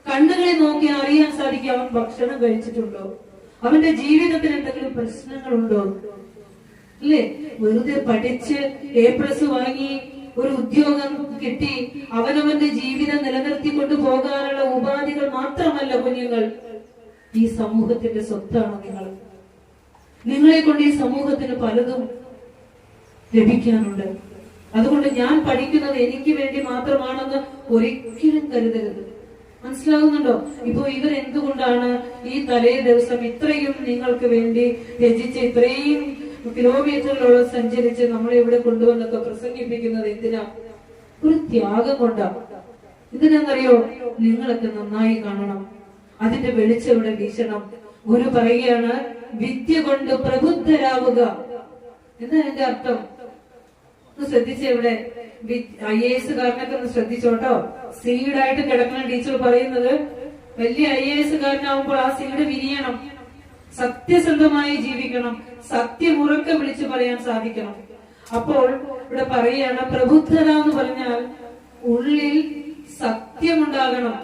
കണ്ണുകളെ നോക്കി അറിയാൻ സാധിക്കും അവൻ ഭക്ഷണം കഴിച്ചിട്ടുണ്ടോ, അവന്റെ ജീവിതത്തിൽ എന്തെങ്കിലും പ്രശ്നങ്ങളുണ്ടോ. അല്ലേ? വെറുതെ പഠിച്ച് A+ വാങ്ങി ഒരു ഉദ്യോഗം കിട്ടി അവനവന്റെ ജീവിതം നിലനിർത്തിക്കൊണ്ട് പോകാനുള്ള ഉപാധികൾ മാത്രമല്ല കുഞ്ഞുങ്ങൾ. ഈ സമൂഹത്തിന്റെ സ്വത്താണ് നിങ്ങൾ. നിങ്ങളെ കൊണ്ട് ഈ സമൂഹത്തിന് പലതും ലഭിക്കാനുണ്ട്. അതുകൊണ്ട് ഞാൻ പഠിക്കുന്നത് എനിക്ക് വേണ്ടി മാത്രമാണെന്ന് ഒരിക്കലും കരുതരുത്. മനസ്സിലാകുന്നുണ്ടോ? ഇപ്പൊ ഇവരെന്തുകൊണ്ടാണ് ഈ തലേ ദിവസം ഇത്രയും നിങ്ങൾക്ക് വേണ്ടി രചിച്ച ഇത്രയും കിലോമീറ്ററുകളോളം സഞ്ചരിച്ച് നമ്മളെ ഇവിടെ കൊണ്ടുവന്നൊക്കെ പ്രസംഗിപ്പിക്കുന്നത് എന്തിനാ? ഒരു ത്യാഗം കൊണ്ടാ. എന്തിനാന്നറിയോ? നിങ്ങളൊക്കെ നന്നായി കാണണം, അതിന്റെ വെളിച്ചം ഇവിടെ വീശണം. ഗുരു പറയുകയാണ്, വിദ്യ കൊണ്ട് പ്രബുദ്ധരാവുക. എന്താ എന്റെ അർത്ഥം? ഒന്ന് ശ്രദ്ധിച്ചേ. ഇവിടെ IAS കാരനൊക്കെ ഒന്ന് ശ്രദ്ധിച്ചോട്ടോ. സീഡായിട്ട് കിടക്കുന്ന ടീച്ചർ പറയുന്നത്, വലിയ IAS കാരനാവുമ്പോൾ ആ സീഡ് വിരിയണം, സത്യസന്ധമായി ജീവിക്കണം, സത്യം ഉറക്കെ വിളിച്ചു പറയാൻ സാധിക്കണം. അപ്പോൾ ഇവിടെ പറയുകയാണ്, പ്രബുദ്ധത എന്ന് പറഞ്ഞാൽ ഉള്ളിൽ സത്യമുണ്ടാകണം.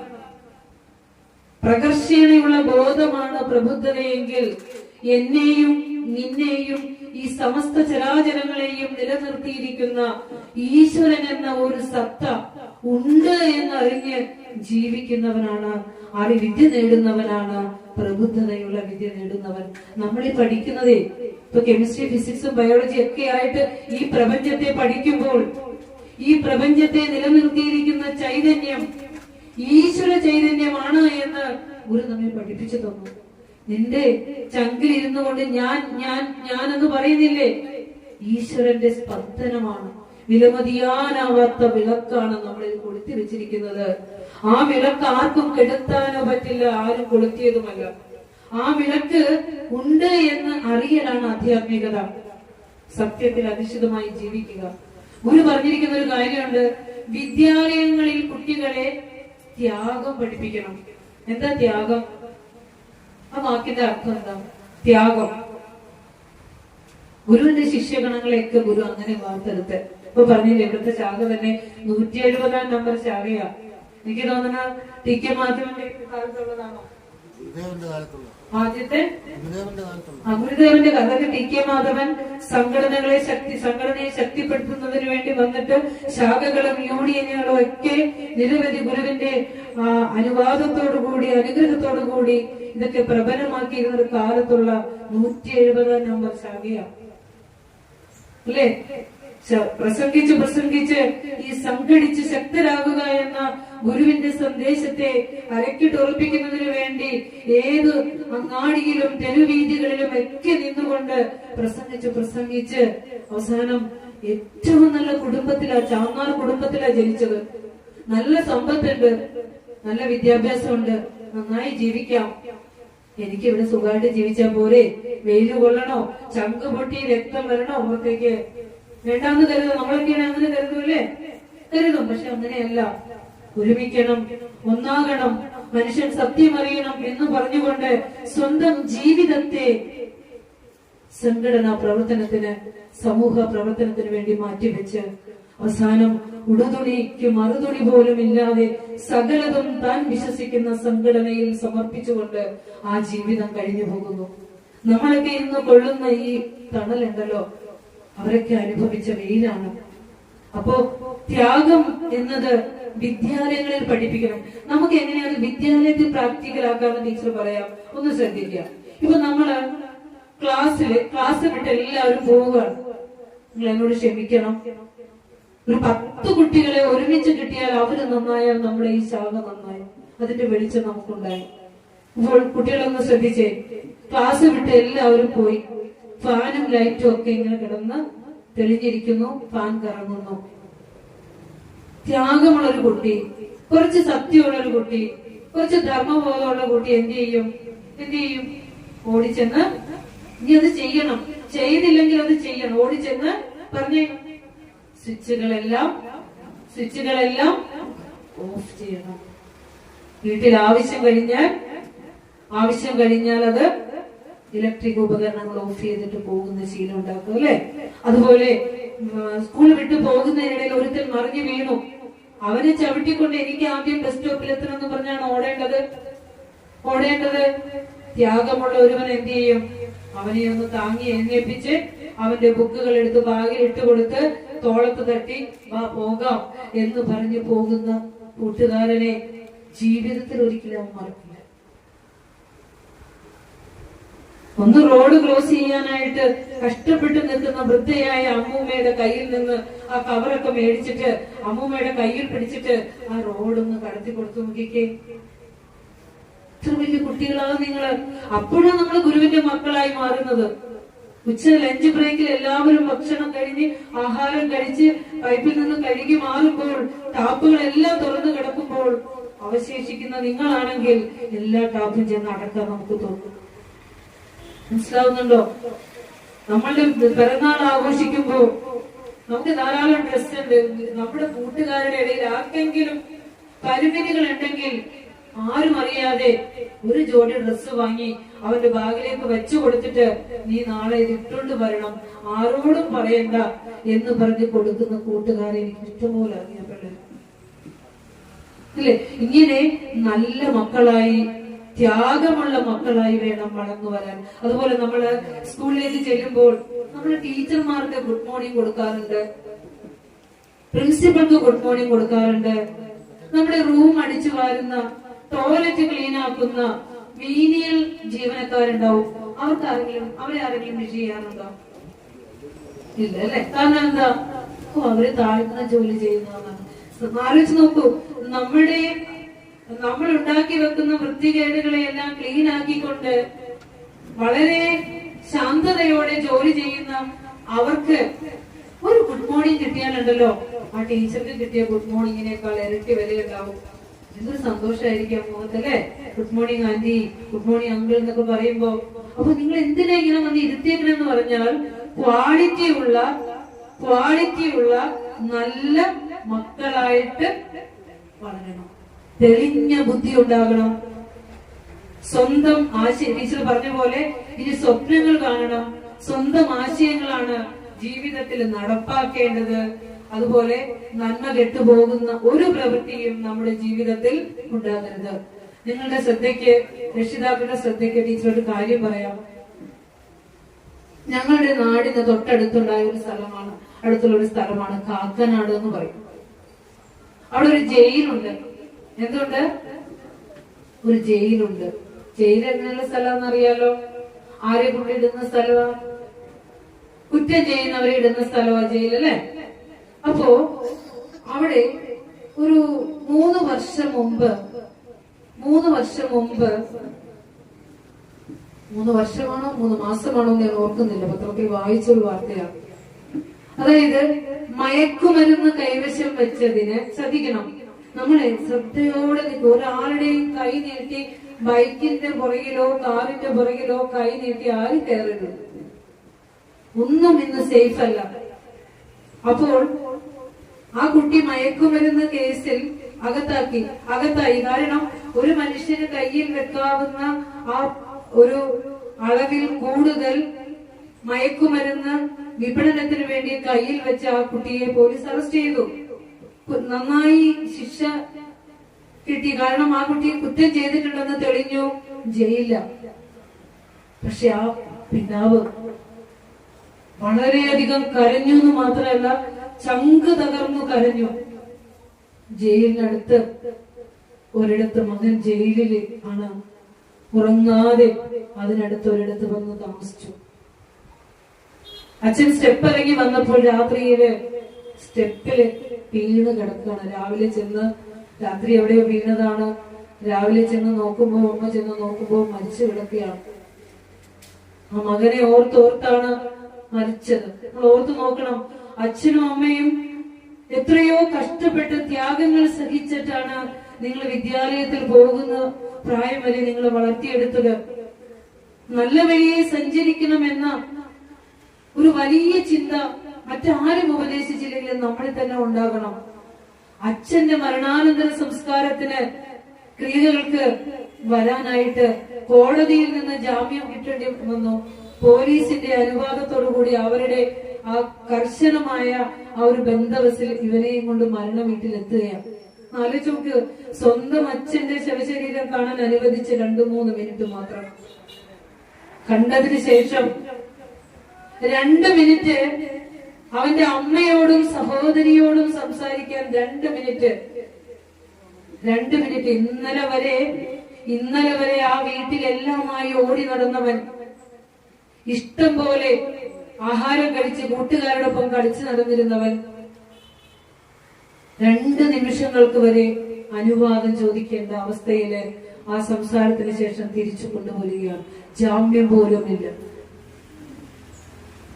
പ്രകർഷണയുള്ള ബോധമാണ് പ്രബുദ്ധതയെങ്കിൽ എന്നെയും നിന്നെയും ഈ സമസ്ത ചരാചരങ്ങളെയും നിലനിർത്തിയിരിക്കുന്ന ഈശ്വരൻ എന്ന ഒരു സത്ത ഉണ്ട് എന്നറിഞ്ഞ് ജീവിക്കുന്നവനാണ്, വിദ്യ നേടുന്നവനാണ് പ്രബുദ്ധതയുള്ള വിദ്യ നേടുന്നവൻ. നമ്മൾ ഈ പഠിക്കുന്നതേ ഇപ്പൊ കെമിസ്ട്രി, ഫിസിക്സും ബയോളജി ഒക്കെ ആയിട്ട് ഈ പ്രപഞ്ചത്തെ പഠിക്കുമ്പോൾ ഈ പ്രപഞ്ചത്തെ നിലനിർത്തിയിരിക്കുന്ന ചൈതന്യം ഈശ്വര ചൈതന്യമാണ് എന്ന് ഗുരു നമ്മെ പഠിപ്പിച്ചു തന്നു. നിന്റെ ചങ്കിൽ ഇരുന്നു കൊണ്ട് ഞാൻ ഞാൻ ഞാൻ എന്ന് പറയുന്നില്ലേ, ഈശ്വരന്റെ സ്പന്ദനമാണ്. വിലമതിയാനാവാത്ത വിളക്കാണ് നമ്മളിൽ കൊളുത്തി വെച്ചിരിക്കുന്നത്. ആ വിളക്ക് ആർക്കും കെടുത്താനോ പറ്റില്ല, ആരും കൊളുത്തിയതുമല്ല. ആ വിളക്ക് ഉണ്ട് എന്ന് അറിയലാണ് ആധ്യാത്മികത. സത്യത്തിൽ അധിഷ്ഠിതമായി ജീവിക്കുക. ഗുരു പറഞ്ഞിരിക്കുന്ന ഒരു കാര്യമുണ്ട്, വിദ്യാലയങ്ങളിൽ കുട്ടികളെ ത്യാഗം പഠിപ്പിക്കണം. എന്താ ത്യാഗം? ആ വാക്കിന്റെ അർത്ഥം എന്താ? ത്യാഗം. ഗുരുവിന്റെ ശിഷ്യഗണങ്ങളെയൊക്കെ ഗുരു അങ്ങനെ വാർത്തെടുത്ത്. ഇപ്പൊ പറഞ്ഞില്ലേ, ഇവിടുത്തെ ശാഖ തന്നെ 170 നമ്പർ ശാഖയാ. എനിക്ക് തോന്നുന്ന TK മാധവന്റെ കാലത്തുള്ളതാണോ? ആദ്യത്തെ ഗുരുദേവന്റെ കാലത്ത് TK മാധവൻ സംഘടനയെ ശക്തിപ്പെടുത്തുന്നതിന് വേണ്ടി വന്നിട്ട് ശാഖകളും യൂണിയനുകളും ഒക്കെ നിരവധി ഗുരുവിന്റെ അനുവാദത്തോടുകൂടി അനുഗ്രഹത്തോടുകൂടി ഇതൊക്കെ പ്രബലമാക്കിയിരുന്ന ഒരു കാലത്തുള്ള 170 നമ്പർ ശാഖയാണ് അല്ലേ? പ്രസംഗിച്ച് ഈ സംഘടിച്ച് ശക്തരാകുക എന്ന ഗുരുവിന്റെ സന്ദേശത്തെ അരക്കിട്ടുറപ്പിക്കുന്നതിന് വേണ്ടി ഏത് അങ്ങാടിയിലും തെരുവീതികളിലും ഒക്കെ നിന്നുകൊണ്ട് പ്രസംഗിച്ച് അവസാനം ഏറ്റവും നല്ല കുടുംബത്തിലാ, ചാന്നാർ കുടുംബത്തിലാ ജനിച്ചത്. നല്ല സമ്പത്തുണ്ട്, നല്ല വിദ്യാഭ്യാസമുണ്ട്, നന്നായി ജീവിക്കാം. എനിക്ക് ഇവിടെ സുഖമായിട്ട് ജീവിച്ചാൽ പോരെ, വെയില് കൊള്ളണോ, ചങ്ക് പൊട്ടി രക്തം വരണോ പുറത്തേക്ക് വേണ്ടാന്ന് കരുതും. നമ്മളൊക്കെയാണ് അങ്ങനെ കരുതൂല്ലേ? കരുതും. പക്ഷെ അങ്ങനെയല്ല. ഒരുമിക്കണം, ഒന്നാകണം, മനുഷ്യൻ സത്യം അറിയണം എന്ന് പറഞ്ഞുകൊണ്ട് സ്വന്തം ജീവിതത്തെ സംഘടനാ പ്രവർത്തനത്തിന്, സമൂഹ പ്രവർത്തനത്തിന് വേണ്ടി മാറ്റിവെച്ച് അവസാനം ഉടുതുണിക്ക് മറുതുണി പോലും ഇല്ലാതെ സകലതും താൻ വിശ്വസിക്കുന്ന സംഘടനയിൽ സമർപ്പിച്ചുകൊണ്ട് ആ ജീവിതം കഴിഞ്ഞു പോകുന്നു. നമ്മളൊക്കെ ഇന്ന് കൊള്ളുന്ന ഈ തണലുണ്ടല്ലോ, അവരൊക്കെ അനുഭവിച്ച വെയിലാണ്. അപ്പോ ത്യാഗം എന്നത് വിദ്യാലയങ്ങളിൽ പഠിപ്പിക്കണം. നമുക്ക് എങ്ങനെയാണ് വിദ്യാലയത്തിൽ പ്രാക്ടിക്കലാക്കാന്ന് ടീച്ചർ പറയാം. ഒന്ന് ശ്രദ്ധിക്കുക. ഇപ്പൊ നമ്മള് ക്ലാസ് വിട്ട് എല്ലാവരും പോവുകയാണ്. നിങ്ങൾ എന്നോട് ക്ഷമിക്കണം. ഒരു 10 കുട്ടികളെ ഒരുമിച്ച് കിട്ടിയാൽ അവര് നന്നായാൽ നമ്മുടെ ഈ ശാഖ നന്നായി. അതിന്റെ വെളിച്ചം നമുക്കുണ്ടായി. ഇപ്പോൾ കുട്ടികളൊന്ന് ശ്രദ്ധിച്ചേ. ക്ലാസ് വിട്ട് എല്ലാവരും പോയി. ഫാനും ലൈറ്റും ഒക്കെ ഇങ്ങനെ കിടന്ന് തെളിഞ്ഞിരിക്കുന്നു, ഫാൻ കറങ്ങുന്നു. ത്യാഗമുള്ളൊരു കുട്ടി, കുറച്ച് സത്യമുള്ളൊരു കുട്ടി, കുറച്ച് ധർമ്മബോധമുള്ള കുട്ടി എന്ത് ചെയ്യും? ഓടിച്ചെന്ന് ഇനി അത് ചെയ്യണം, ചെയ്തില്ലെങ്കിൽ അത് ചെയ്യണം. ഓടിച്ചെന്ന് പറഞ്ഞേ, സ്വിച്ചുകളെല്ലാം ഓഫ് ചെയ്യണം. വീട്ടിൽ ആവശ്യം കഴിഞ്ഞാൽ അത് ഇലക്ട്രിക് ഉപകരണങ്ങൾ ഓഫ് ചെയ്തിട്ട് പോകുന്ന ശീലം ഉണ്ടാക്കും അല്ലെ? അതുപോലെ സ്കൂൾ വിട്ടു പോകുന്നതിനിടയിൽ ഒരുത്തൻ മറിഞ്ഞു വീണു, അവനെ ചവിട്ടിക്കൊണ്ട് എനിക്ക് ആദ്യം ബസ് സ്റ്റോപ്പിൽ എത്തണം എന്ന് പറഞ്ഞാണ് ഓടേണ്ടത്. ത്യാഗമുള്ള ഒരുവൻ എന്ത് ചെയ്യും? അവനെ ഒന്ന് താങ്ങി എഴുന്നേൽപ്പിച്ച് അവന്റെ ബുക്കുകൾ എടുത്ത് ബാഗിൽ ഇട്ട് കൊടുത്ത് തോളത്ത് തട്ടി വാ പോകാം എന്ന് പറഞ്ഞു പോകുന്ന കൂട്ടുകാരനെ ജീവിതത്തിൽ ഒരിക്കലും മറക്കില്ല. ഒന്ന് റോഡ് ക്രോസ് ചെയ്യാനായിട്ട് കഷ്ടപ്പെട്ട് നിൽക്കുന്ന വൃദ്ധയായ അമ്മൂമ്മയുടെ കയ്യിൽ നിന്ന് ആ കവറൊക്കെ മേടിച്ചിട്ട് അമ്മൂമ്മയുടെ കയ്യിൽ പിടിച്ചിട്ട് ആ റോഡൊന്ന് കടത്തി കൊടുത്തു നോക്കിക്കേ. ഇത്ര വലിയ കുട്ടികളാണ് നിങ്ങള്. അപ്പോഴാണ് നമ്മൾ ഗുരുവിന്റെ മക്കളായി മാറുന്നത്. ലഞ്ച് ബ്രേക്കിൽ എല്ലാവരും ഭക്ഷണം കഴിഞ്ഞ് ആഹാരം കഴിച്ച് പൈപ്പിൽ നിന്ന് കഴുകി മാറുമ്പോൾ ടാപ്പുകളെല്ലാം തുറന്നു കിടക്കുമ്പോൾ അവശേഷിക്കുന്ന നിങ്ങളാണെങ്കിൽ എല്ലാ ടാപ്പും ചെന്ന് അടക്കാൻ നമുക്ക് തോന്നും. മനസ്സിലാവുന്നുണ്ടോ? നമ്മളുടെ പിറന്നാൾ ആഘോഷിക്കുമ്പോ നമുക്ക് ധാരാളം ഡ്രസ് ഉണ്ട്. നമ്മുടെ കൂട്ടുകാരുടെ ഇടയിൽ ആർക്കെങ്കിലും പരിമിതികൾ ഉണ്ടെങ്കിൽ ആരും അറിയാതെ ഒരു ജോഡി ഡ്രസ്സ് വാങ്ങി അവന്റെ ബാഗിലേക്ക് വെച്ചു കൊടുത്തിട്ട് നീ നാളെ ഇത് ഇട്ടുകൊണ്ട് വരണം, ആരോടും പറയണ്ട എന്ന് പറഞ്ഞ് കൊടുക്കുന്ന കൂട്ടുകാരെ എനിക്ക് ഇഷ്ടംപോലെ അറിയപ്പെട്ടു. അല്ലെ? ഇങ്ങനെ നല്ല മക്കളായി, ത്യാഗമുള്ള മക്കളായി വേണം വളർന്നു വരാൻ. അതുപോലെ നമ്മള് സ്കൂളിലേക്ക് ചെല്ലുമ്പോൾ നമ്മള് ടീച്ചർമാർക്ക് ഗുഡ് മോർണിംഗ് കൊടുക്കാറുണ്ട്, പ്രിൻസിപ്പൾക്ക് ഗുഡ് മോർണിംഗ് കൊടുക്കാറുണ്ട്. നമ്മുടെ റൂം അടിച്ചു വാരുന്ന, ടോയ്ലറ്റ് ക്ലീൻ ആക്കുന്ന മീനിയൽ ജീവനക്കാരുണ്ടാവും. അവരെ ആരെങ്കിലും വിഷ് ചെയ്യാറുണ്ടോ? ഇല്ല അല്ലെ? കാരണം എന്താ? അവര് താഴ്ന്ന ജോലി ചെയ്യുന്നതാണ്. ആലോചിച്ച് നോക്കൂ, നമ്മൾ ഉണ്ടാക്കി വെക്കുന്ന വൃത്തികേടുകളെ എല്ലാം ക്ലീൻ ആക്കിക്കൊണ്ട് വളരെ ശാന്തതയോടെ ജോലി ചെയ്യുന്ന അവർക്ക് ഒരു ഗുഡ് മോർണിംഗ് കിട്ടിയാലുണ്ടല്ലോ, ആ ടീച്ചർക്ക് കിട്ടിയ ഗുഡ് മോർണിംഗിനേക്കാൾ ഇരട്ടി വിലയുണ്ടാവും. എന്തൊരു സന്തോഷമായിരിക്കാം മുഖത്തല്ലേ? Good morning aunty, good morning uncle എന്നൊക്കെ പറയുമ്പോ. അപ്പൊ നിങ്ങൾ എന്തിനാ ഇങ്ങനെ വന്ന് ഇരുത്തിയേക്കണെന്ന് പറഞ്ഞാൽ ക്വാളിറ്റിയുള്ള നല്ല മക്കളായിട്ട് വളരണം. തെളിഞ്ഞ ബുദ്ധി ഉണ്ടാകണം. സ്വന്തം ആശയം, ടീച്ചർ പറഞ്ഞ പോലെ ഇനി സ്വപ്നങ്ങൾ കാണണം. സ്വന്തം ആശയങ്ങളാണ് ജീവിതത്തിൽ നടപ്പാക്കേണ്ടത്. അതുപോലെ നന്മ കെട്ടുപോകുന്ന ഒരു പ്രവൃത്തിയും നമ്മുടെ ജീവിതത്തിൽ ഉണ്ടാകരുത്. നിങ്ങളുടെ ശ്രദ്ധയ്ക്ക്, രക്ഷിതാക്കളുടെ ശ്രദ്ധയ്ക്ക് ടീച്ചറോട് കാര്യം പറയാം. ഞങ്ങളുടെ നാടിന് തൊട്ടടുത്തുണ്ടായ ഒരു സ്ഥലമാണ്, അടുത്തുള്ള ഒരു സ്ഥലമാണ് കാക്കനാട് എന്ന് പറയും. അവിടെ ഒരു ജയിലുണ്ട്. എന്തുണ്ട്? ഒരു ജയിലുണ്ട്. ജയിൽ എന്നുള്ള സ്ഥലം എന്നറിയാലോ? ആരെ കൊണ്ടിടുന്ന സ്ഥലമാണ്? കുറ്റം ചെയ്യുന്നവരെ ഇടുന്ന സ്ഥലമാണ് ജയിൽ, അല്ലെ? അപ്പോ അവിടെ ഒരു 3 വർഷം മുമ്പ് 3 വർഷമാണോ 3 മാസമാണോ ഞാൻ ഓർക്കുന്നില്ല, പത്രത്തിൽ വായിച്ചൊരു വാർത്തയാണ്. അതായത് മയക്കുമരുന്ന് കൈവശം വെച്ചതിന് ശ്രദ്ധിക്കണം. നമ്മളെ ശ്രദ്ധയോടെ ഒരാളുടെയും കൈ നീട്ടി ബൈക്കിന്റെ പുറകിലോ കാറിന്റെ പുറകിലോ കൈ നീട്ടി ആരും കയറരുത്. ഒന്നും ഇന്ന് സേഫ് അല്ല. അപ്പോൾ ആ കുട്ടി മയക്കുമരുന്ന് കേസിൽ അകത്തായി. കാരണം ഒരു മനുഷ്യന് കയ്യിൽ വെക്കാവുന്ന ആ ഒരു അളവിൽ കൂടുതൽ മയക്കുമരുന്ന് വിപണനത്തിന് വേണ്ടി കയ്യിൽ വെച്ച ആ കുട്ടിയെ പോലീസ് അറസ്റ്റ് ചെയ്തു. നന്നായി ശിക്ഷ കിട്ടി. കാരണം ആ കുട്ടി കുറ്റം ചെയ്തിട്ടുണ്ടെന്ന് തെളിഞ്ഞു, ജയിലില്ല. പക്ഷെ ആ പിതാവ് വളരെയധികം കരഞ്ഞു എന്ന് മാത്രമല്ല, ചങ്ക് തകർന്നു കരഞ്ഞു. ജയിലിനടുത്ത് ഒരിടത്ത് മകൻ ജയിലിൽ ആണ്, ഉറങ്ങാതെ അതിനടുത്ത് ഒരിടത്ത് വന്ന് താമസിച്ചു. അച്ഛൻ സ്റ്റെപ്പ് ഇറങ്ങി വന്നപ്പോൾ രാത്രിയില് സ്റ്റെപ്പില് വീണ് കിടക്കാണ്. രാത്രി എവിടെയോ വീണതാണ്. രാവിലെ അമ്മ ചെന്ന് നോക്കുമ്പോ മരിച്ചു കിടക്കുകയാണ്. ആ മകനെ ഓർത്താണ് മരിച്ചത്. നമ്മൾ ഓർത്തു നോക്കണം, അച്ഛനും അമ്മയും എത്രയോ കഷ്ടപ്പെട്ട് ത്യാഗങ്ങൾ സഹിച്ചിട്ടാണ് നിങ്ങൾ വിദ്യാലയത്തിൽ പോകുന്ന പ്രായം വരെ നിങ്ങൾ വളർത്തിയെടുത്തത്. നല്ല വഴിയെ സഞ്ചരിക്കണമെന്ന ഒരു വലിയ ചിന്ത മറ്റാരും ഉപദേശിച്ചില്ലെങ്കിലും നമ്മളിൽ തന്നെ ഉണ്ടാകണം. അച്ഛന്റെ മരണാനന്തര സംസ്കാരത്തിന് ക്രിയകൾക്ക് വരാനായിട്ട് കോടതിയിൽ നിന്ന് ജാമ്യം കിട്ടേണ്ടി വന്നു. പോലീസിന്റെ അനുവാദത്തോടുകൂടി അവരുടെ ആ കർശനമായ ആ ഒരു ബന്ധവസിൽ ഇവനെയും കൊണ്ട് മരണ വീട്ടിലെത്തുകയാണ്. ആലോചിച്ച് നോക്ക്, സ്വന്തം അച്ഛന്റെ ശവശരീരം കാണാൻ അനുവദിച്ച് 2-3 മിനിറ്റ് മാത്രം. കണ്ടതിന് ശേഷം 2 മിനിറ്റ് അവന്റെ അമ്മയോടും സഹോദരിയോടും സംസാരിക്കാൻ 2 മിനിറ്റ്. ഇന്നലെ വരെ ആ വീട്ടിലെല്ലാമായി ഓടി നടന്നവൻ, ഇഷ്ടം പോലെ ആഹാരം കഴിച്ച് കൂട്ടുകാരോടൊപ്പം കളിച്ചു നടന്നിരുന്നവൻ 2 നിമിഷങ്ങൾക്ക് വരെ അനുവാദം ചോദിക്കേണ്ട അവസ്ഥയില് ആ സംസാരത്തിന് ശേഷം തിരിച്ചു കൊണ്ടുപോവുകയാണ്. ജാമ്യം പോലും ഇല്ല.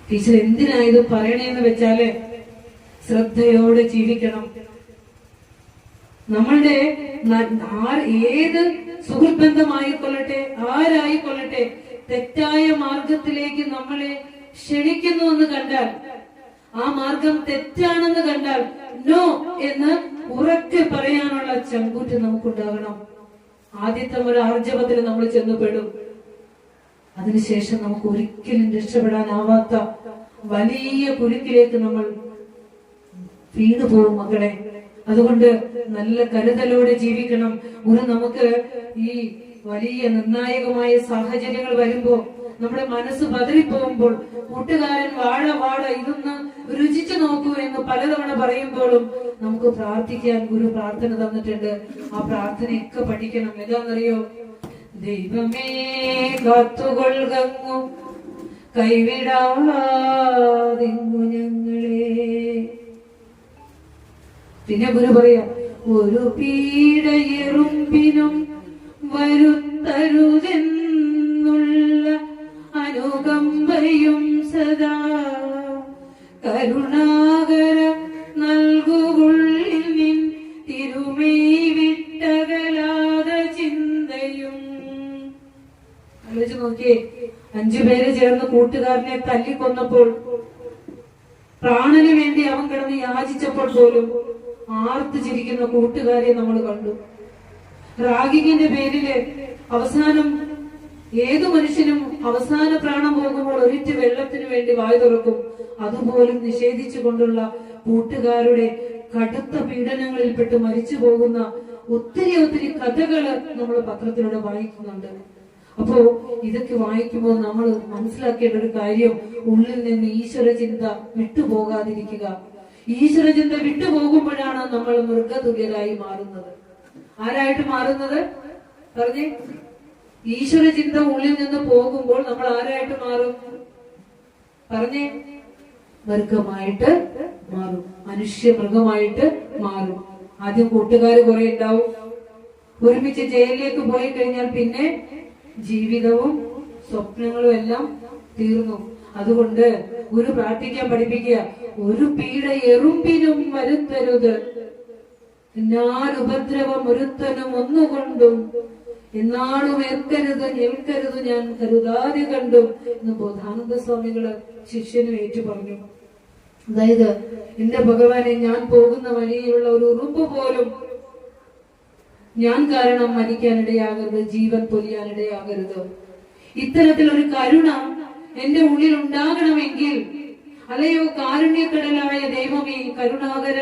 ടീച്ചർ എന്തിനാ ഇത് പറയണേന്ന് വെച്ചാല് ശ്രദ്ധയോടെ ജീവിക്കണം. നമ്മളുടെ ഏത് സുഹൃത്ത് ബന്ധമായിക്കൊള്ളട്ടെ, ആരായിക്കൊള്ളട്ടെ, തെറ്റായ മാർഗത്തിലേക്ക് നമ്മളെ ക്ഷണിക്കുന്നു എന്ന് കണ്ടാൽ, ആ മാർഗം തെറ്റാണെന്ന് കണ്ടാൽ നോ എന്ന് ഉറക്കെ പറയാനുള്ള ചങ്കൂറ്റ് നമുക്കുണ്ടാകണം. ആദ്യത്തെ ഒരു ആർജവത്തിൽ നമ്മൾ ചെന്നുപെടും. അതിനുശേഷം നമുക്ക് ഒരിക്കലും രക്ഷപ്പെടാനാവാത്ത വലിയ കുരുക്കിലേക്ക് നമ്മൾ വീണുപോകും മക്കളെ. അതുകൊണ്ട് നല്ല കരുതലോടെ ജീവിക്കണം. നമുക്ക് ഈ വലിയ നിർണായകമായ സാഹചര്യങ്ങൾ വരുമ്പോ നമ്മുടെ മനസ്സ് പതറിപ്പോകുമ്പോൾ കൂട്ടുകാരൻ വാഴ ഇതൊന്ന് രുചിച്ചു നോക്കൂ എന്ന് പലതവണ പറയുമ്പോഴും നമുക്ക് പ്രാർത്ഥിക്കാൻ ഗുരു പ്രാർത്ഥന തന്നിട്ടുണ്ട്. ആ പ്രാർത്ഥനയൊക്കെ പഠിക്കണം. ഏതാണെന്നറിയോ? ദൈവമേ കാത്തുകൊള്ളുകങ്ങു കൈവിടാതിങ്ങു ഞങ്ങളെ. പിന്നെ ഗുരു പറയാ, ഒരു പീഡയെറുമ്പിനും വരുത്തരുതെന്നുള്ള അനുകമ്പയും സദാ കരുണാകര നൽകുകൊള്ളിൽ നിൻ തിരുമൈ വിട്ടകലാത ചിന്തയും. ആലോചിച്ച് നോക്കിയേ, 5 പേര് ചേർന്ന് കൂട്ടുകാരനെ തല്ലിക്കൊന്നപ്പോൾ, പ്രാണന് വേണ്ടി അവൻ കിടന്ന് യാചിച്ചപ്പോൾ പോലും ആർത്തു ചിരിക്കുന്ന കൂട്ടുകാരെ നമ്മൾ കണ്ടു. റാഗിങ്ങിന്റെ പേരില് അവസാനം ഏതു മനുഷ്യനും അവസാന പ്രാണം പോകുമ്പോൾ ഒരിറ്റ് വെള്ളത്തിന് വേണ്ടി വായു തുറക്കും. അതുപോലും നിഷേധിച്ചു കൊണ്ടുള്ള കൂട്ടുകാരുടെ കടുത്ത പീഡനങ്ങളിൽപ്പെട്ട് മരിച്ചു പോകുന്ന ഒത്തിരി കഥകള് നമ്മൾ പത്രത്തിലൂടെ വായിക്കുന്നുണ്ട്. അപ്പോ ഇതൊക്കെ വായിക്കുമ്പോൾ നമ്മൾ മനസ്സിലാക്കേണ്ട ഒരു കാര്യം, ഉള്ളിൽ നിന്ന് ഈശ്വര ചിന്ത വിട്ടുപോകാതിരിക്കുക. ഈശ്വര ചിന്ത വിട്ടുപോകുമ്പോഴാണ് നമ്മൾ മൃഗതുല്യരായി മാറുന്നത്. ആരായിട്ട് മാറുന്നത് പറഞ്ഞേ? ഈശ്വര ചിന്ത ഉള്ളിൽ നിന്ന് പോകുമ്പോൾ നമ്മൾ ആരായിട്ട് മാറും പറഞ്ഞേ? മൃഗമായിട്ട് മാറും, മനുഷ്യ മൃഗമായിട്ട് മാറും. ആദ്യം കൂട്ടുകാർ കുറെ ഉണ്ടാവും. ഒരുമിച്ച് ജയിലിലേക്ക് പോയി കഴിഞ്ഞാൽ പിന്നെ ജീവിതവും സ്വപ്നങ്ങളും എല്ലാം തീർന്നു. അതുകൊണ്ട് ഗുരു പ്രാർത്ഥിക്കാൻ പഠിപ്പിക്കുക, ഒരു പീഡ എറുമ്പിനും വരുത്തരുത്, എന്നാൽ ഉപദ്രവം ഒരുത്തനും ഒന്നുകൊണ്ടും എന്നാളും ഏൽക്കരുത് ഞാൻ കരുതാതെ കണ്ടും എന്ന് ബോധാനന്ദ സ്വാമികള് ശിഷ്യനും ഏറ്റു പറഞ്ഞു. അതായത്, എന്റെ ഭഗവാനെ, ഞാൻ പോകുന്ന വഴിയിലുള്ള ഒരു ഉറുമ്പ് പോലും ഞാൻ കാരണം മരിക്കാനിടയാകരുത്, ജീവൻ പൊലിയാനിടയാകരുത്. ഇത്തരത്തിലൊരു കരുണ എന്റെ ഉള്ളിൽ ഉണ്ടാകണമെങ്കിൽ, അല്ലയോ കാരുണ്യക്കടലായ ദൈവമേ, കരുണാകര,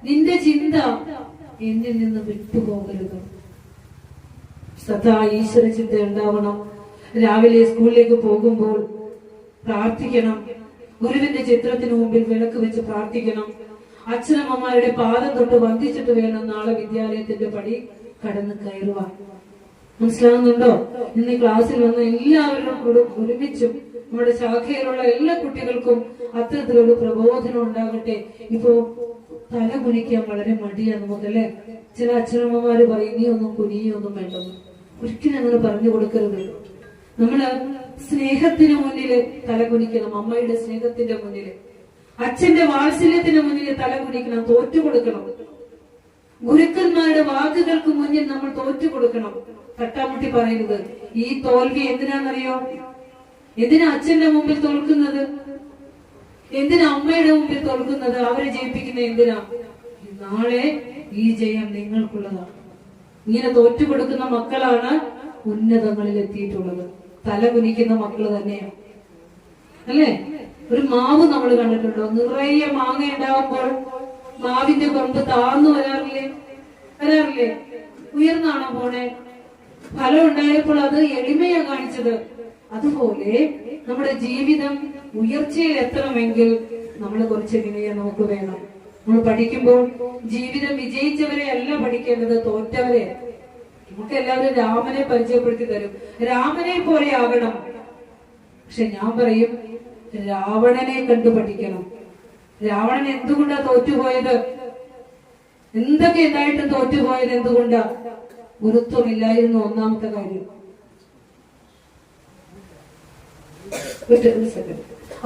നിന്റെ ചിന്ത എന്നിൽ നിന്ന് വിട്ടുപോകരുത്. സദാ ഈശ്വര ചിന്ത ഉണ്ടാവണം. രാവിലെ സ്കൂളിലേക്ക് പോകുമ്പോൾ പ്രാർത്ഥിക്കണം. ഗുരുവിന്റെ ചിത്രത്തിന് മുമ്പിൽ വിളക്ക് വെച്ച് പ്രാർത്ഥിക്കണം. അച്ഛനമ്മമാരുടെ പാദം തൊട്ട് വന്ദിച്ചിട്ട് വേണം നാളെ വിദ്യാലയത്തിന്റെ പടി കടന്ന് കയറുവാൻ. മനസ്സിലാകുന്നുണ്ടോ? ഇന്ന് ക്ലാസ്സിൽ വന്ന എല്ലാവരും ഒരുമിച്ചും നമ്മുടെ ശാഖയിലുള്ള എല്ലാ കുട്ടികൾക്കും അത്തരത്തിലൊരു പ്രബോധനം ഉണ്ടാകട്ടെ. ഇപ്പോ തല കുനിക്കാൻ വളരെ മടിയാണ് നമുക്കല്ലേ. ചില അച്ഛനമ്മമാര് പറയും, നീ ഒന്നും കുനിയൊന്നും വേണ്ടെന്ന്. ഒരിക്കലും അങ്ങനെ പറഞ്ഞു കൊടുക്കരുത്. നമ്മള് സ്നേഹത്തിന് മുന്നില് തല കുനിക്കണം. അമ്മയുടെ സ്നേഹത്തിന്റെ മുന്നില്, അച്ഛന്റെ വാത്സല്യത്തിന് മുന്നിൽ തല കുനിക്കണം, തോറ്റു കൊടുക്കണം. ഗുരുക്കന്മാരുടെ വാക്കുകൾക്ക് മുന്നിൽ നമ്മൾ തോറ്റു കൊടുക്കണം. തട്ടാമുട്ടി പറയരുത്. ഈ തോൽവി എന്തിനാണെന്നറിയോ? എന്തിനാ അച്ഛന്റെ മുമ്പിൽ തോൽക്കുന്നത്? എന്തിനാ അമ്മയുടെ മുമ്പിൽ തോൽക്കുന്നത്? അവരെ ജയിപ്പിക്കുന്ന എന്തിനാ? നാളെ ഈ ജയം നിങ്ങൾക്കുള്ളതാണ്. ഇങ്ങനെ തോറ്റു കൊടുക്കുന്ന മക്കളാണ് ഉന്നതങ്ങളിൽ എത്തിയിട്ടുള്ളത്. തല കുനിക്കുന്ന മക്കള് തന്നെയാണ്, അല്ലേ? ഒരു മാവ് നമ്മൾ കണ്ടിട്ടുണ്ടോ? നിറയെ മാങ്ങ ഉണ്ടാവുമ്പോൾ മാവിന്റെ കൊമ്പ് താഴ്ന്നു വരാറില്ലേ? ഉയർന്നാണോ പോണേ? ഫലം ഉണ്ടായപ്പോൾ അത് എളിമയാ കാണിച്ചത്. അതുപോലെ നമ്മുടെ ജീവിതം ഉയർച്ചയിൽ എത്തണമെങ്കിൽ നമ്മൾ കുറച്ച് വിനയം നമുക്ക് വേണം. നമ്മൾ പഠിക്കുമ്പോൾ ജീവിതം വിജയിച്ചവരെ അല്ല പഠിക്കേണ്ടത്, തോറ്റവരെ. നമുക്ക് എല്ലാവരും രാമനെ പരിചയപ്പെടുത്തി തരും. രാമനെ പോലെ ആകണം. പക്ഷെ ഞാൻ പറയും, രാവണനെ കണ്ടു പഠിക്കണം. രാവണൻ എന്തുകൊണ്ടാ തോറ്റുപോയത്? എന്തൊക്കെ ഉണ്ടായിട്ടും തോറ്റുപോയത് എന്തുകൊണ്ടാ? ഗുരുത്വമില്ലായിരുന്നു ഒന്നാമത്തെ കാര്യം.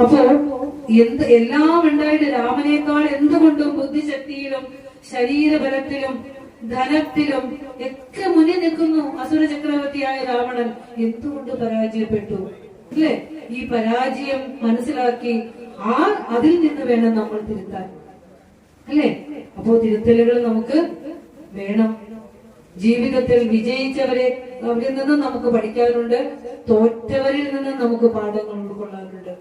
അപ്പോ എല്ലാം ഉണ്ടായിട്ട് രാമനേക്കാൾ എന്തുകൊണ്ടും ബുദ്ധിശക്തിയിലും ശരീരബലത്തിലും ധനത്തിലും ഒക്കെ മുന്നിൽ നിൽക്കുന്നു അസുര ചക്രവർത്തിയായ രാവണൻ. എന്തുകൊണ്ട് പരാജയപ്പെട്ടു അല്ലേ? ഈ പരാജയം മനസ്സിലാക്കി അതിൽ നിന്ന് വേണം നമ്മൾ തിരുത്താൻ അല്ലേ? അപ്പോ തിരുത്തലുകൾ നമുക്ക് വേണം. ജീവിതത്തിൽ വിജയിച്ചവരെ അവരിൽ നിന്നും നമുക്ക് പഠിക്കാനുണ്ട്, തോറ്റവരിൽ നിന്നും നമുക്ക് പാഠങ്ങൾ ഉൾക്കൊള്ളാനുണ്ട്.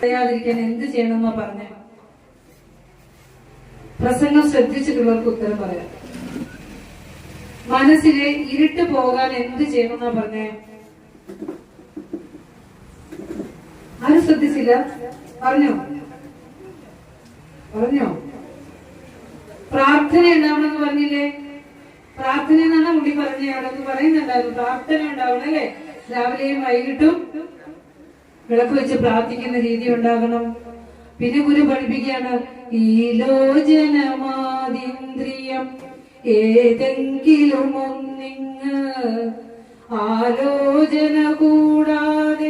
ാതിരിക്കാൻ എന്ത് ചെയ്യണമെന്നാ പറഞ്ഞ പ്രസംഗം ശ്രദ്ധിച്ചിട്ടുള്ളവർക്ക് ഉത്തരം പറയാം. മനസ്സിലെ ഇരുട്ട് പോകാൻ എന്ത് ചെയ്യണമെന്നാ പറഞ്ഞേ? ആരും ശ്രദ്ധിച്ചില്ല? പറഞ്ഞോ? പ്രാർത്ഥന ഉണ്ടാവണമെന്ന് പറഞ്ഞില്ലേ? പ്രാർത്ഥന എന്നാണ് മുടി പറഞ്ഞ അവിടെന്ന് പറയുന്നുണ്ടായിരുന്നു. പ്രാർത്ഥന ഉണ്ടാവണം അല്ലെ? രാവിലെയും വൈകിട്ടും വിളക്ക് വെച്ച് പ്രാർത്ഥിക്കുന്ന രീതി ഉണ്ടാകണം. പിന്നെ ഗുരു പഠിപ്പിക്കുകയാണ്, ഈ ലോചനമാതിന്ദ്രിയം ഏതെങ്കിലും ഒന്നിങ്ങ് ആലോചന കൂടാതെ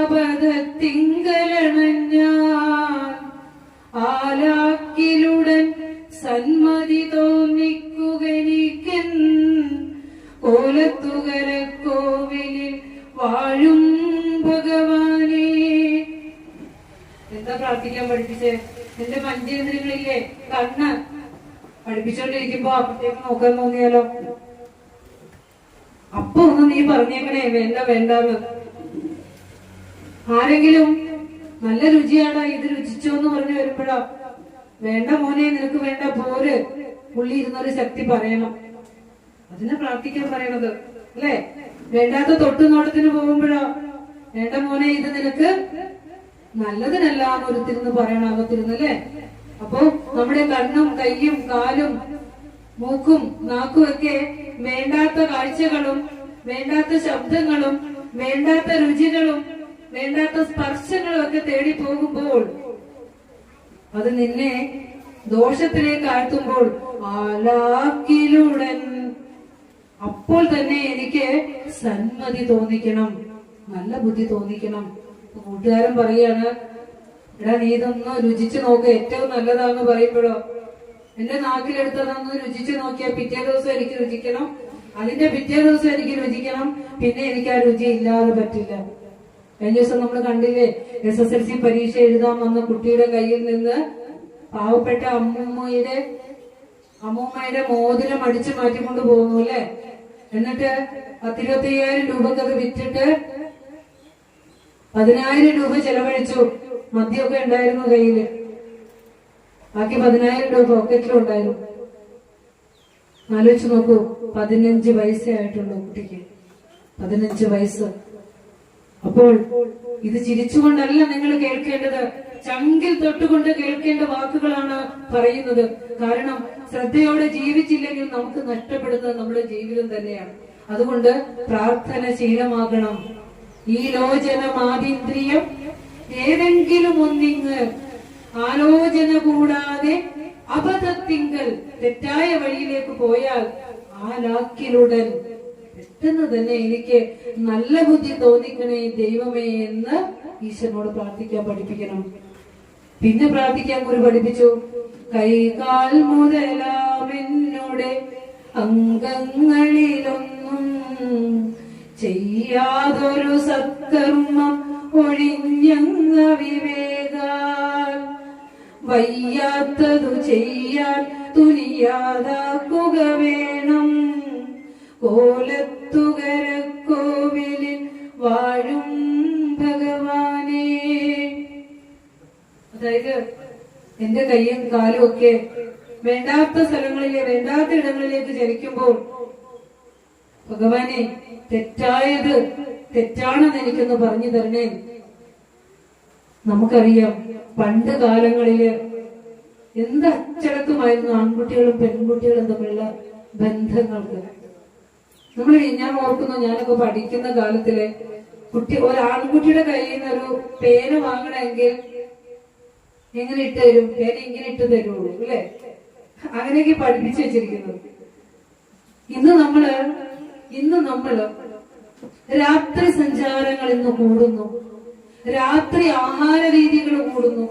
അബദ്ധത്തിങ്കലണഞ്ഞാൽ ആലാക്കിലുടൻ സന്മതി തോന്നിക്കുകനിക്കൻ കോലത്തുകര കോവിലിൽ വാഴും ഭഗവാനേ. എന്താ പ്രാർത്ഥിക്കാൻ പഠിപ്പിച്ചേ? എന്റെ പഞ്ചേന്ദ്രിയങ്ങളില്ലേ, കണ്ണ് പഠിപ്പിച്ചോണ്ടിരിക്കുമ്പോ അപ്പത്തേക്ക് നോക്കാൻ തോന്നിയാലോ? അപ്പൊ ഒന്ന് നീ പറഞ്ഞേക്കണേ വേണ്ടാന്ന്. ആരെങ്കിലും നല്ല രുചിയാടാ ഇത് രുചിച്ചോന്ന് പറഞ്ഞു വരുമ്പോഴാ വേണ്ട മോനെ നിനക്ക് വേണ്ട പോര് പുള്ളി ഇരുന്നൊരു ശക്തി പറയണം. അതിനെ പ്രാർത്ഥിക്കാൻ പറയണത് അല്ലേ? വേണ്ടാത്ത തൊട്ടുനോട്ടത്തിന് പോകുമ്പോഴോ വേണ്ട മോനെ ഇത് നിനക്ക് നല്ലതിനല്ല എന്നൊരുത്തിരുന്ന് പറയണം അകത്തിരുന്നല്ലേ? അപ്പോ നമ്മുടെ കണ്ണും കയ്യും കാലും മൂക്കും നാക്കും ഒക്കെ വേണ്ടാത്ത കാഴ്ചകളും വേണ്ടാത്ത ശബ്ദങ്ങളും വേണ്ടാത്ത രുചികളും വേണ്ടാത്ത സ്പർശങ്ങളും ഒക്കെ തേടി പോകുമ്പോൾ അത് നിന്നെ ദോഷത്തിലേക്ക് ആഴ്ത്തുമ്പോൾ ആലാക്കിലുടൻ അപ്പോൾ തന്നെ എനിക്ക് സന്മതി തോന്നിക്കണം, നല്ല ബുദ്ധി തോന്നിക്കണം. കൂട്ടുകാരൻ പറയാണ്, എടാ നീ ഇതൊന്ന് രുചിച്ചു നോക്ക്, ഏറ്റവും നല്ലതാന്ന് പറയുമ്പോഴോ എന്റെ നാക്കിലെടുത്തതൊന്ന് രുചിച്ചു നോക്കിയാൽ പിറ്റേ ദിവസം എനിക്ക് രുചിക്കണം, അതിന്റെ പിറ്റേ ദിവസം എനിക്ക് രുചിക്കണം, പിന്നെ എനിക്ക് ആ രുചി ഇല്ലാതെ പറ്റില്ല. കഴിഞ്ഞ ദിവസം നമ്മൾ കണ്ടില്ലേ, SSLC പരീക്ഷ എഴുതാൻ വന്ന കുട്ടിയുടെ കയ്യിൽ നിന്ന് പാവപ്പെട്ട അമ്മൂമ്മയുടെ മോതിരം അടിച്ചു മാറ്റിക്കൊണ്ട് പോകുന്നു അല്ലെ? എന്നിട്ട് 10-25,000 രൂപക്ക് അത് വിറ്റിട്ട് 10,000 രൂപ ചെലവഴിച്ചു. മദ്യമൊക്കെ ഉണ്ടായിരുന്നു കയ്യില്, ബാക്കി 10,000 രൂപ പോക്കറ്റിലും ഉണ്ടായിരുന്നു. ആലോചിച്ച് നോക്കൂ, 15 വയസ്സായിട്ടുള്ളൂ കുട്ടിക്ക്, 15 വയസ്സ്. അപ്പോൾ ഇത് ചിരിച്ചുകൊണ്ടല്ല നിങ്ങൾ കേൾക്കേണ്ടത്, ചങ്കിൽ തൊട്ടുകൊണ്ട് കേൾക്കേണ്ട വാക്കുകളാണ് പറയുന്നത്. കാരണം ശ്രദ്ധയോടെ ജീവിച്ചില്ലെങ്കിൽ നമുക്ക് നഷ്ടപ്പെടുന്നത് നമ്മുടെ ജീവിതം തന്നെയാണ്. അതുകൊണ്ട് പ്രാർത്ഥന ശീലമാകണം. ഈ ലോചനമാതീന്ദ്രിയം ഏതെങ്കിലും ഒന്നിങ്ങ് ആലോചന കൂടാതെ അബദ്ധത്തിങ്കൽ തെറ്റായ വഴിയിലേക്ക് പോയാൽ ആ ലാക്കിലുടൻ പെട്ടെന്ന് തന്നെ എനിക്ക് നല്ല ബുദ്ധി തോന്നിക്കണേ ദൈവമേ എന്ന് ഈശ്വരനോട് പ്രാർത്ഥിക്കാൻ പഠിപ്പിക്കണം. പിന്നെ പ്രാർത്ഥിക്കാൻ ഗുരു പഠിപ്പിച്ചു, കൈകാൽ മുതലാമെന്നോടെ അംഗങ്ങളിലൊന്നും ചെയ്യാതൊരു സത്കർമ്മം ഒഴിഞ്ഞങ്ങ വിവേകാൽ വയ്യാത്തതു ചെയ്യാൻ തുനിയാതാക്കുക വേണം കോലത്തുകര കോവിലിൽ വാഴും ഭഗവാനേ. അതായത് എന്റെ കയ്യും കാലും ഒക്കെ വേണ്ടാത്ത സ്ഥലങ്ങളിലെ വേണ്ടാത്ത ഇടങ്ങളിലേക്ക് ചലിക്കുമ്പോൾ ഭഗവാനെ തെറ്റായത് തെറ്റാണെന്ന് എനിക്കൊന്ന് പറഞ്ഞു തരണേ. നമുക്കറിയാം പണ്ട് കാലങ്ങളില് എന്ത് അച്ചടക്കമായിരുന്നു ആൺകുട്ടികളും പെൺകുട്ടികളും തമ്മിലുള്ള ബന്ധങ്ങൾക്ക്. ഞാൻ ഓർക്കുന്നു, ഞാനൊക്കെ പഠിക്കുന്ന കാലത്തില് ഒരാൺകുട്ടിയുടെ കയ്യിൽ നിന്ന് ഒരു പേന വാങ്ങണമെങ്കിൽ എങ്ങനെ ഇട്ട് തരും? പേന ഇങ്ങനെ ഇട്ട് തരുള്ളൂ അല്ലെ? അങ്ങനെയൊക്കെ പഠിപ്പിച്ചു വെച്ചിരിക്കുന്നത്. ഇന്ന് നമ്മള് രാത്രി സഞ്ചാരങ്ങൾ ഇന്ന് കൂടുന്നു, രാത്രി ആഹാര രീതികൾ കൂടുന്നു,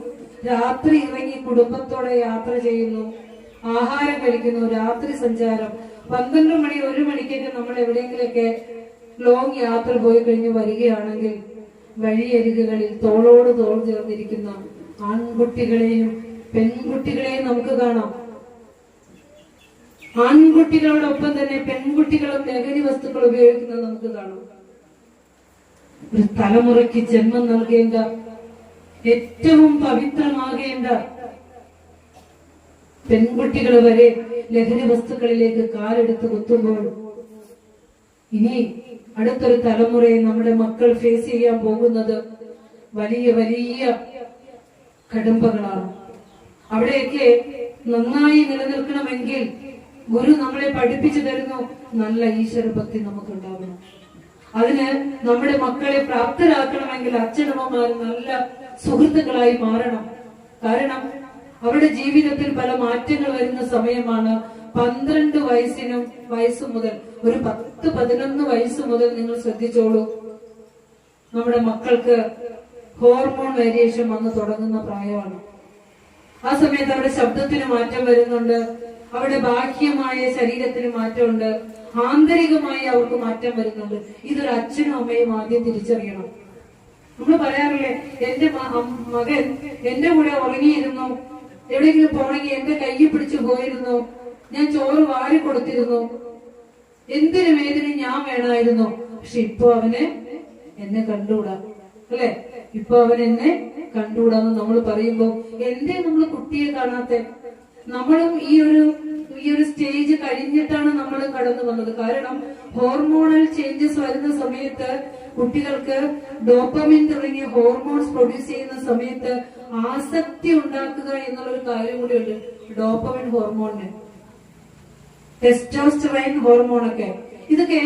രാത്രി ഇറങ്ങി കുടുംബത്തോടെ യാത്ര ചെയ്യുന്നു, ആഹാരം കഴിക്കുന്നു, രാത്രി സഞ്ചാരം 12 മണി 1 മണിക്കൊക്കെ നമ്മൾ എവിടെയെങ്കിലൊക്കെ ലോങ് യാത്ര പോയി കഴിഞ്ഞ് വരികയാണെങ്കിൽ വഴിയരികുകളിൽ തോളോട് തോൾ ചേർന്നിരിക്കുന്ന ആൺകുട്ടികളെയും പെൺകുട്ടികളെയും നമുക്ക് കാണാം. ആൺകുട്ടികളോടൊപ്പം തന്നെ പെൺകുട്ടികളും ലഹരി വസ്തുക്കൾ ഉപയോഗിക്കുന്നത് നമുക്ക് കാണാം. ഒരു തലമുറയ്ക്ക് ജന്മം നൽകേണ്ട, ഏറ്റവും പവിത്രമാകേണ്ട പെൺകുട്ടികൾ വരെ ലഹരി വസ്തുക്കളിലേക്ക് കാലെടുത്ത് കുത്തുമ്പോൾ ഇനി അടുത്തൊരു തലമുറയെ നമ്മുടെ മക്കൾ ഫേസ് ചെയ്യാൻ പോകുന്നത് വലിയ വലിയ കടമ്പകളാണ്. അവിടെയൊക്കെ നന്നായി നിലനിൽക്കണമെങ്കിൽ ഗുരു നമ്മളെ പഠിപ്പിച്ചു തരുന്നു, നല്ല ഈശ്വരഭക്തി നമുക്കുണ്ടാവണം. അതിന് നമ്മുടെ മക്കളെ പ്രാപ്തരാക്കണമെങ്കിൽ അച്ഛനമ്മമാർ നല്ല സുഹൃത്തുക്കളായി മാറണം. കാരണം അവരുടെ ജീവിതത്തിൽ പല മാറ്റങ്ങൾ വരുന്ന സമയമാണ്. 12 വയസ്സ് മുതൽ ഒരു 10-11 വയസ്സ് മുതൽ നിങ്ങൾ ശ്രദ്ധിച്ചോളൂ, നമ്മുടെ മക്കൾക്ക് ഹോർമോൺ വേരിയേഷൻ വന്ന് തുടങ്ങുന്ന പ്രായമാണ്. ആ സമയത്ത് അവരുടെ ശബ്ദത്തിന് മാറ്റം വരുന്നുണ്ട്, അവരുടെ ബാഹ്യമായ ശരീരത്തിന് മാറ്റമുണ്ട്, ആന്തരികമായി അവർക്ക് മാറ്റം വരുന്നുണ്ട്. ഇതൊരു അച്ഛനും അമ്മയും ആദ്യം തിരിച്ചറിയണം. നമ്മൾ പറയാറില്ലേ, എന്റെ മകൻ എന്റെ കൂടെ ഉറങ്ങിയിരുന്നു, എവിടെയെങ്കിലും പോണെങ്കിൽ എന്റെ കയ്യിൽ പിടിച്ചു പോയിരുന്നു, ഞാൻ ചോറ് വാരി കൊടുത്തിരുന്നു, എന്തിനും ഏതിനും ഞാൻ വേണമായിരുന്നു. പക്ഷെ ഇപ്പൊ അവന് എന്നെ കണ്ടുകൂടാ, അല്ലെ? ഇപ്പൊ അവൻ എന്നെ കണ്ടുകൂടാന്ന് നമ്മൾ പറയുമ്പോ എന്തേ നമ്മൾ കുട്ടിയെ കാണാത്ത? നമ്മളും ഈ ഒരു സ്റ്റേജ് കഴിഞ്ഞിട്ടാണ് നമ്മൾ കടന്നു വന്നത്. കാരണം ഹോർമോണൽ ചേഞ്ചസ് വരുന്ന സമയത്ത് കുട്ടികൾക്ക് ഡോപ്പമിൻ തുടങ്ങിയ ഹോർമോൺസ് പ്രൊഡ്യൂസ് ചെയ്യുന്ന സമയത്ത് ആസക്തി ഉണ്ടാക്കുക എന്നുള്ളൊരു കാര്യം കൂടിയുണ്ട്. ഡോപ്പമിൻ ഹോർമോണിന്, ടെസ്റ്റോസ്റ്ററൈൻ ഹോർമോണൊക്കെ, ഇതൊക്കെ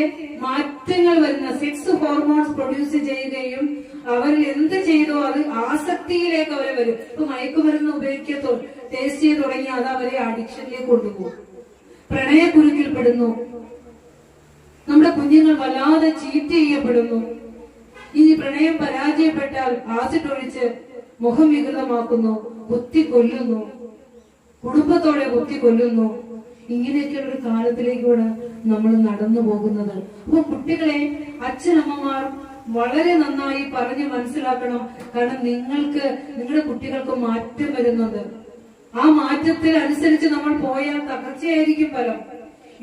മാറ്റങ്ങൾ വരുന്ന സെക്സ് ഹോർമോൺസ് പ്രൊഡ്യൂസ് ചെയ്യുകയും അവർ എന്ത് ചെയ്തോ അത് ആസക്തിയിലേക്ക് അവരെ വരും. ഇപ്പൊ മയക്കുമരുന്ന് ഉപയോഗിക്കത്തോ ടേസ്റ്റ് ചെയ്ത് തുടങ്ങി അത് അവരെ അഡിക്ഷനിലേക്ക് കൊണ്ടുപോകും, പ്രണയക്കുരുക്കിൽപ്പെടുന്നു. നമ്മുടെ കുഞ്ഞുങ്ങൾ വല്ലാതെ ചീറ്റ് ചെയ്യപ്പെടുന്നു. ഇനി പ്രണയം പരാജയപ്പെട്ടാൽ ആസിഡ് ഒഴിച്ച് മുഖം വികൃതമാക്കുന്നു, കുത്തിക്കൊല്ലുന്നു, കുടുംബത്തോടെ കുത്തിക്കൊല്ലുന്നു. ഇങ്ങനെയൊക്കെയുള്ള ഒരു കാലത്തിലേക്കൂടെ നമ്മൾ നടന്നു പോകുന്നത്. അപ്പൊ കുട്ടികളെ അച്ഛനമ്മമാർ വളരെ നന്നായി പറഞ്ഞ് മനസ്സിലാക്കണം. കാരണം നിങ്ങളുടെ കുട്ടികൾക്ക് മാറ്റം വരുന്നുണ്ട്. ആ മാറ്റത്തിൽ അനുസരിച്ച് നമ്മൾ പോയാൽ തകർച്ചയായിരിക്കും ഫലം.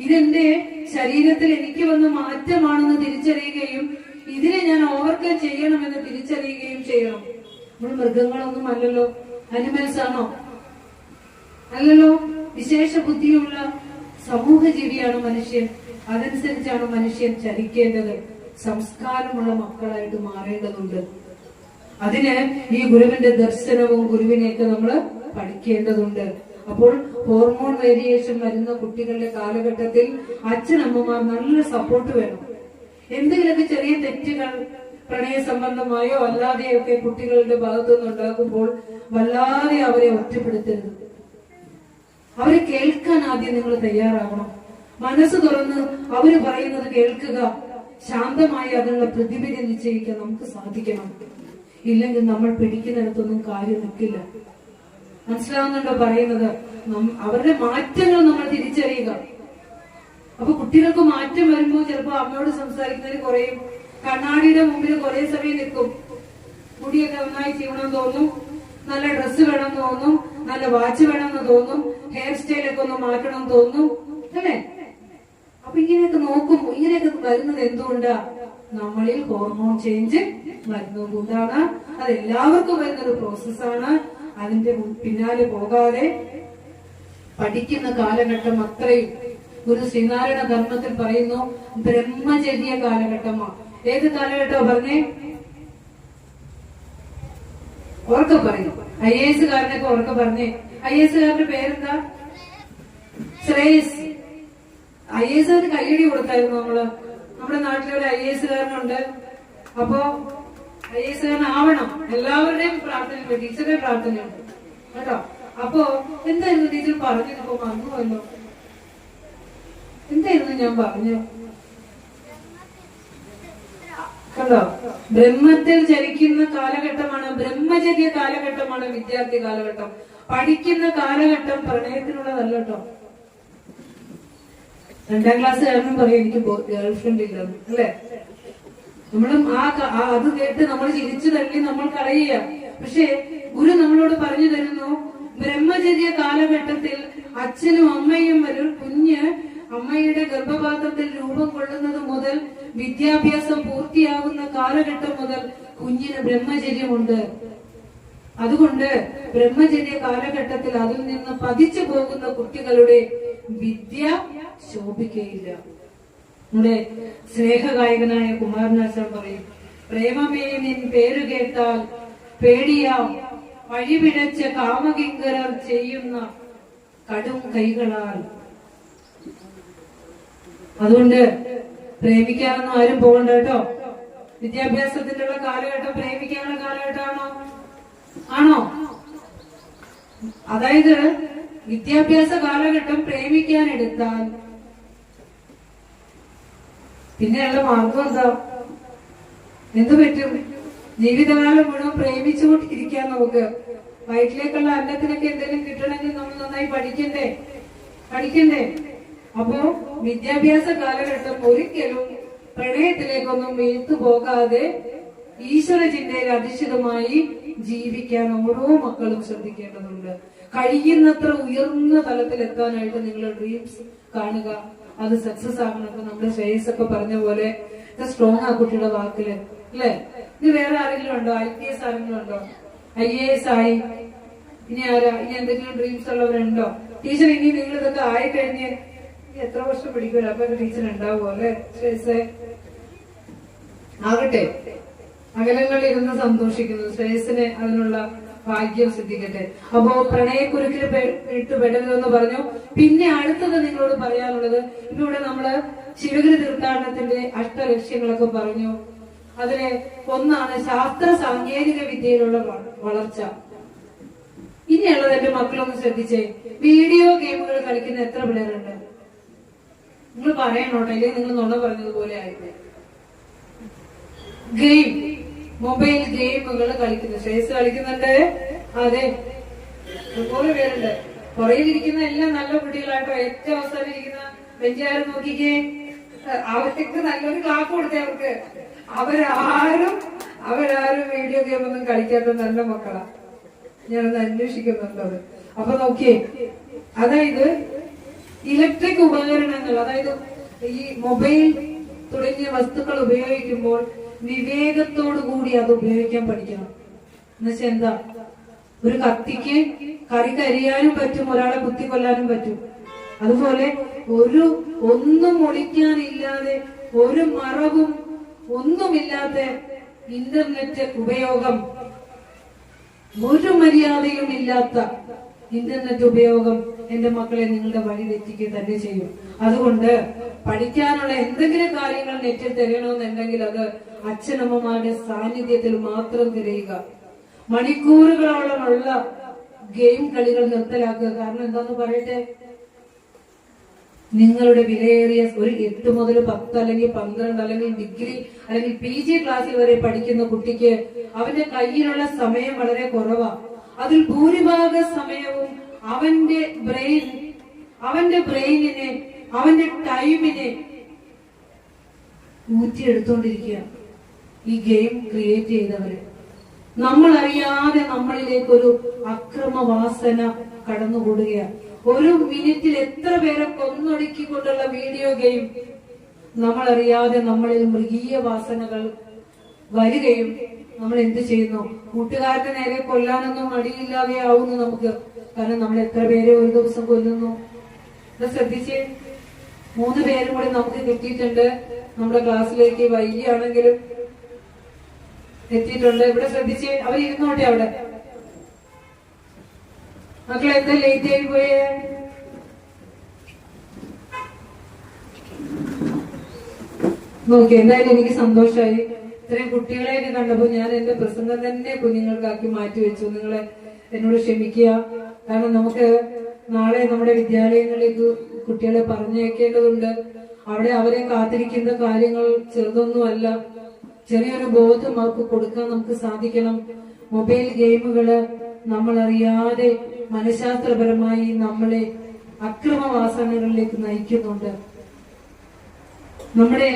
ഇതെന്റെ ശരീരത്തിൽ എനിക്ക് വന്ന മാറ്റമാണെന്ന് തിരിച്ചറിയുകയും ഇതിനെ ഞാൻ ഓവർകം ചെയ്യണമെന്ന് തിരിച്ചറിയുകയും ചെയ്യണം. നമ്മൾ മൃഗങ്ങളൊന്നും അല്ലല്ലോ, അനിമൽസ് ആണോ? അല്ലല്ലോ. വിശേഷ ബുദ്ധിയുള്ള സമൂഹ ജീവിയാണ് മനുഷ്യൻ. അതനുസരിച്ചാണ് മനുഷ്യൻ ചലിക്കേണ്ടത്. സംസ്കാരമുള്ള മക്കളായിട്ട് മാറേണ്ടതുണ്ട്. അതിന് ഈ ഗുരുവിന്റെ ദർശനവും ഗുരുവിനെയൊക്കെ നമ്മൾ പഠിക്കേണ്ടതുണ്ട്. അപ്പോൾ ഹോർമോൺ വേരിയേഷൻ വരുന്ന കുട്ടികളുടെ കാലഘട്ടത്തിൽ അച്ഛനമ്മമാർ നല്ല സപ്പോർട്ട് വേണം. എന്തെങ്കിലുമൊക്കെ ചെറിയ തെറ്റുകൾ പ്രണയ സംബന്ധമായോ അല്ലാതെയൊക്കെ കുട്ടികളുടെ ഭാഗത്തുനിന്ന് ഉണ്ടാകുമ്പോൾ വല്ലാതെ അവരെ ഒറ്റപ്പെടുത്തരുത്. അവരെ കേൾക്കാൻ ആദ്യം നിങ്ങൾ തയ്യാറാകണം. മനസ്സ് തുറന്ന് അവര് പറയുന്നത് കേൾക്കുക, ശാന്തമായി അതിനുള്ള പ്രതിവിധി നിശ്ചയിക്കാൻ നമുക്ക് സാധിക്കണം. ഇല്ലെങ്കിൽ നമ്മൾ പിടിക്കുന്നിടത്തൊന്നും കാര്യം നിൽക്കില്ല. മനസ്സിലാവുന്നുണ്ടോ പറയുന്നത്? അവരുടെ മാറ്റങ്ങൾ നമ്മൾ തിരിച്ചറിയുക. അപ്പൊ കുട്ടികൾക്ക് മാറ്റം വരുമ്പോൾ ചിലപ്പോ അമ്മയോട് സംസാരിക്കുന്നതിന് കുറയും, കണ്ണാടിയുടെ മുമ്പിൽ കുറെ സമയം നിൽക്കും, മുടിയൊക്കെ നന്നായി ചെയ്യണമെന്ന് തോന്നും, നല്ല ഡ്രസ്സ് വേണമെന്ന് തോന്നും, നല്ല വാച്ച് വേണമെന്ന് തോന്നും, ഹെയർ സ്റ്റൈലൊക്കെ ഒന്ന് മാറ്റണം തോന്നും, അല്ലേ? അപ്പൊ ഇങ്ങനെയൊക്കെ നോക്കും. ഇങ്ങനെയൊക്കെ വരുന്നത് എന്തുകൊണ്ടാ? നമ്മളിൽ ഹോർമോൺ ചേഞ്ച് വരുന്നതുകൊണ്ടാണ്. അത് എല്ലാവർക്കും വരുന്നൊരു പ്രോസസ്സാണ്. അതിന്റെ പിന്നാലെ പോകാതെ പഠിക്കുന്ന കാലഘട്ടം അത്രയും ഗുരു ശ്രീനാരായണ ധർമ്മത്തിൽ പറയുന്നു ബ്രഹ്മചര്യ കാലഘട്ടമാണ്. ഏത് കാലഘട്ടമാണ് പറഞ്ഞേ? ഉറക്കെ പറയും. IAS കാരനൊക്കെ ഉറക്കെ പറഞ്ഞേ. IAS കാരന്റെ പേരെന്താ? ശ്രേയസ്. IAS കാരന് കയ്യടി കൊടുത്തായിരുന്നു നമ്മള്. നമ്മുടെ നാട്ടിലൊരു IAS കാരനുണ്ട്. അപ്പോ IAS കാരനാവണം. എല്ലാവരുടെയും പ്രാർത്ഥനയുണ്ട്, ടീച്ചറുടെ പ്രാർത്ഥനയുണ്ട് കേട്ടോ. അപ്പോ എന്തായിരുന്നു ടീച്ചർ പറഞ്ഞപ്പോ മറന്നുവല്ലോ, എന്തായിരുന്നു ഞാൻ പറഞ്ഞു? കണ്ടോ, ബ്രഹ്മത്തിൽ ചരിക്കുന്ന കാലഘട്ടമാണ്, ബ്രഹ്മചര്യ കാലഘട്ടമാണ് വിദ്യാർത്ഥി കാലഘട്ടം. പഠിക്കുന്ന കാലഘട്ടം പ്രണയത്തിനുള്ളതല്ല കേട്ടോ. 2ാം ക്ലാസ്സുകാരനും പറയും എനിക്ക് ഗേൾ ഫ്രണ്ട് ഇല്ലെന്ന്, അല്ലെ? നമ്മളും അത് കേട്ട് നമ്മൾ ചിരിച്ചു തള്ളി നമ്മൾ കളയുക. പക്ഷെ ഗുരു നമ്മളോട് പറഞ്ഞു തരുന്നു, ബ്രഹ്മചര്യ കാലഘട്ടത്തിൽ അച്ഛനും അമ്മയും ഒരു കുഞ്ഞ് അമ്മയുടെ ഗർഭപാത്രത്തിൽ രൂപം കൊള്ളുന്നത് മുതൽ വിദ്യാഭ്യാസം പൂർത്തിയാകുന്ന കാലഘട്ടം മുതൽ കുഞ്ഞിന് ബ്രഹ്മചര്യമുണ്ട്. അതുകൊണ്ട് ബ്രഹ്മചര്യ കാലഘട്ടത്തിൽ അതിൽ നിന്ന് പതിച്ചു പോകുന്ന കുട്ടികളുടെ വിദ്യ ശോഭിക്കയില്ല. നമ്മുടെ സ്നേഹഗായകനായ കുമാരനാശാൻ പറയും, പ്രേമമേ നിൻ പേരു കേട്ടാൽ പേടിയാം വഴിപിഴച്ച കാമകിങ്കരർ ചെയ്യുന്ന കടും കൈകളാൽ. അതുകൊണ്ട് പ്രേമിക്കാനൊന്നും ആരും പോകണ്ട കേട്ടോ. വിദ്യാഭ്യാസത്തിന്റെ കാലഘട്ടം പ്രേമിക്കാനുള്ള കാലഘട്ടമാണോ? ആണോ? അതായത് വിദ്യാഭ്യാസ കാലഘട്ടം പ്രേമിക്കാൻ എടുത്താൽ പിന്നെയുള്ള മാർഗം എന്താ? എന്തു പറ്റും? ജീവിതകാലം മുഴുവൻ പ്രേമിച്ചുകൊണ്ടിരിക്കാൻ നമുക്ക്. വയറ്റിലേക്കുള്ള അന്നത്തിനൊക്കെ എന്തെങ്കിലും കിട്ടണമെങ്കിൽ നമ്മൾ നന്നായി പഠിക്കണ്ടേ? അപ്പോ വിദ്യാഭ്യാസ കാലഘട്ടം ഒരിക്കലും പ്രണയത്തിലേക്കൊന്നും വീഴ്ത്തു പോകാതെ ഈശ്വര ചിന്തയിൽ അധിഷ്ഠിതമായി ജീവിക്കാൻ ഓരോ മക്കളും ശ്രദ്ധിക്കേണ്ടതുണ്ട്. കഴിയുന്നത്ര ഉയർന്ന തലത്തിൽ എത്താനായിട്ട് നിങ്ങൾ ഡ്രീംസ് കാണുക, അത് സക്സസ് ആകണം. ഇപ്പൊ നമ്മുടെ ശ്രേയസൊക്കെ പറഞ്ഞ പോലെ സ്ട്രോങ് ആ കുട്ടിയുടെ വാക്കില്, അല്ലെ? ഇത് വേറെ ആരെങ്കിലും ഉണ്ടോ? IPS ആരെങ്കിലും ഉണ്ടോ? IAS ആയി? ഇനി എന്തെങ്കിലും ഡ്രീംസ് ഉള്ളവരുണ്ടോ? ടീച്ചർ ഇനി നിങ്ങൾ ഇതൊക്കെ ആയിക്കഴിഞ്ഞ് എത്ര വർഷം പിടിക്കുമല്ലോ, അപ്പൊ ടീച്ചർ ഉണ്ടാവുമോ? അല്ലെ ശ്രേയസെ? ആകട്ടെ, അകലങ്ങളിൽ ഇരുന്ന് സന്തോഷിക്കുന്നു. ശ്രേയസിന് അതിനുള്ള ഭാഗ്യം സിദ്ധിക്കട്ടെ. അപ്പോ പ്രണയക്കുരുക്കിൽ പെടരുതെന്ന് പറഞ്ഞു. പിന്നെ അടുത്തത് നിങ്ങളോട് പറയാനുള്ളത്, ഇവിടെ നമ്മള് ശിവഗിരി തീർത്ഥാടനത്തിന്റെ അഷ്ടലക്ഷ്യങ്ങളൊക്കെ പറഞ്ഞു. അതിലെ ഒന്നാണ് ശാസ്ത്ര സാങ്കേതിക വിദ്യയിലുള്ള വളർച്ച. ഇനിയുള്ളത് എന്റെ മക്കളൊന്ന് ശ്രദ്ധിച്ചേ, വീഡിയോ ഗെയിമുകൾ കളിക്കുന്ന എത്ര പിള്ളേരുണ്ട്? നിങ്ങൾ പറയണോട്ടെ, അല്ലെങ്കിൽ നിങ്ങൾ നുണ പറഞ്ഞതുപോലെ ആയിട്ട്. മൊബൈൽ ഗെയിമുകൾ കളിക്കുന്നു. ശ്രേയസ് കളിക്കുന്നുണ്ട്. അതെ, ഒരുപോലെ പേരുണ്ട്. പുറയിലിരിക്കുന്ന എല്ലാം നല്ല കുട്ടികളായിട്ടോ. ഏറ്റവും അവസാനം ഇരിക്കുന്ന ബെഞ്ചുകാരൻ നോക്കിക്കേ, അവർക്ക് നല്ലൊരു ക്ലാപ്പ് കൊടുത്തേ അവർക്ക്. അവരാരും വീഡിയോ ഗെയിം ഒന്നും കളിക്കാത്ത നല്ല മക്കളാ. ഞാനൊന്ന് അന്വേഷിക്കുന്നുണ്ടത്. അപ്പൊ നോക്കിയേ, അതായത് ഇലക്ട്രിക് ഉപകരണങ്ങൾ, അതായത് ഈ മൊബൈൽ തുടങ്ങിയ വസ്തുക്കൾ ഉപയോഗിക്കുമ്പോൾ വിവേകത്തോടു കൂടി അത് ഉപയോഗിക്കാൻ പഠിക്കണം. എന്നുവെച്ചാൽ എന്താ? ഒരു കത്തിക്ക് കറി കരിയാനും പറ്റും, ഒരാളെ കുത്തി കൊല്ലാനും പറ്റും. അതുപോലെ ഒന്നും ഒളിക്കാനില്ലാതെ, ഒരു മറവും ഒന്നുമില്ലാത്ത ഇന്റർനെറ്റ് ഉപയോഗം, ഒരു മര്യാദയും ഇല്ലാത്ത ഇന്റർനെറ്റ് ഉപയോഗം എന്റെ മക്കളെ നിങ്ങളുടെ വഴി തെറ്റിക്കുക തന്നെ ചെയ്യും. അതുകൊണ്ട് പഠിക്കാനുള്ള എന്തെങ്കിലും കാര്യങ്ങൾ നെറ്റിൽ തിരയണമെന്നുണ്ടെങ്കിൽ അത് അച്ഛനമ്മമാരുടെ സാന്നിധ്യത്തിൽ മാത്രം തിരയുക. മണിക്കൂറുകളോളമുള്ള ഗെയിം കളികൾ നിർത്തലാക്കുക. കാരണം എന്താന്ന് പറയട്ടെ, നിങ്ങളുടെ വിലയേറിയ ഒരു 8 മുതൽ 10 അല്ലെങ്കിൽ 12 അല്ലെങ്കിൽ ഡിഗ്രി അല്ലെങ്കിൽ PG ക്ലാസ്സിൽ വരെ പഠിക്കുന്ന കുട്ടിക്ക് അവന്റെ കയ്യിലുള്ള സമയം വളരെ കുറവാ. അതിൽ ഭൂരിഭാഗ സമയവും അവന്റെ ബ്രെയിനിനെ അവന്റെ ടൈമിനെ ഊറ്റിയെടുത്തോണ്ടിരിക്കുക ഈ ഗെയിം ക്രിയേറ്റ് ചെയ്തവര്. നമ്മൾ അറിയാതെ നമ്മളിലേക്കൊരു അക്രമവാസന കടന്നുകൂടുകയാണ്. ഒരു മിനിറ്റിൽ എത്ര പേരെ കൊന്നൊടുക്കിക്കൊണ്ടുള്ള വീഡിയോ ഗെയിം, നമ്മളറിയാതെ നമ്മളിൽ മൃഗീയ വാസനകൾ വരികയും നമ്മൾ എന്ത് ചെയ്യുന്നു? കൂട്ടുകാരന്റെ നേരെ കൊല്ലാനൊന്നും മടിയില്ലാതെ ആവുന്നു നമുക്ക്. കാരണം നമ്മൾ എത്ര പേരെ ഒരു ദിവസം കൊല്ലുന്നു? ശ്രദ്ധിച്ചേ, 3 പേരും കൂടി നമുക്ക് കിട്ടിയിട്ടുണ്ട്. നമ്മുടെ ക്ലാസ്സിലേക്ക് വൈകിയാണെങ്കിലും എത്തിയിട്ടുണ്ട്. ഇവിടെ ശ്രദ്ധിച്ചേ, അവരിരുന്നോട്ടെ അവിടെ. മക്കളെ എന്താ ലേറ്റ് ആയി പോയേ? നോക്കി, എന്തായാലും എനിക്ക് സന്തോഷമായി. ഇത്രയും കുട്ടികളെയൊക്കെ കണ്ടപ്പോ ഞാൻ എന്റെ പ്രസംഗം തന്നെ കുഞ്ഞുങ്ങൾക്കാക്കി മാറ്റി വെച്ചു. നിങ്ങളെ എന്നോട് ക്ഷമിക്കുക. കാരണം നമുക്ക് നാളെ നമ്മുടെ വിദ്യാലയങ്ങളിലേക്ക് കുട്ടികളെ പറഞ്ഞയക്കേണ്ടതുണ്ട്. അവിടെ അവരെ കാത്തിരിക്കുന്ന കാര്യങ്ങൾ ചെറുതൊന്നുമല്ല. ചെറിയൊരു ബോധം അവർക്ക് കൊടുക്കാൻ നമുക്ക് സാധിക്കണം. മൊബൈൽ ഗെയിമുകള് നമ്മളറിയാതെ മനഃശാസ്ത്രപരമായി നമ്മളെ അക്രമവാസനകളിലേക്ക് നയിക്കുന്നുണ്ട്. നമ്മുടെ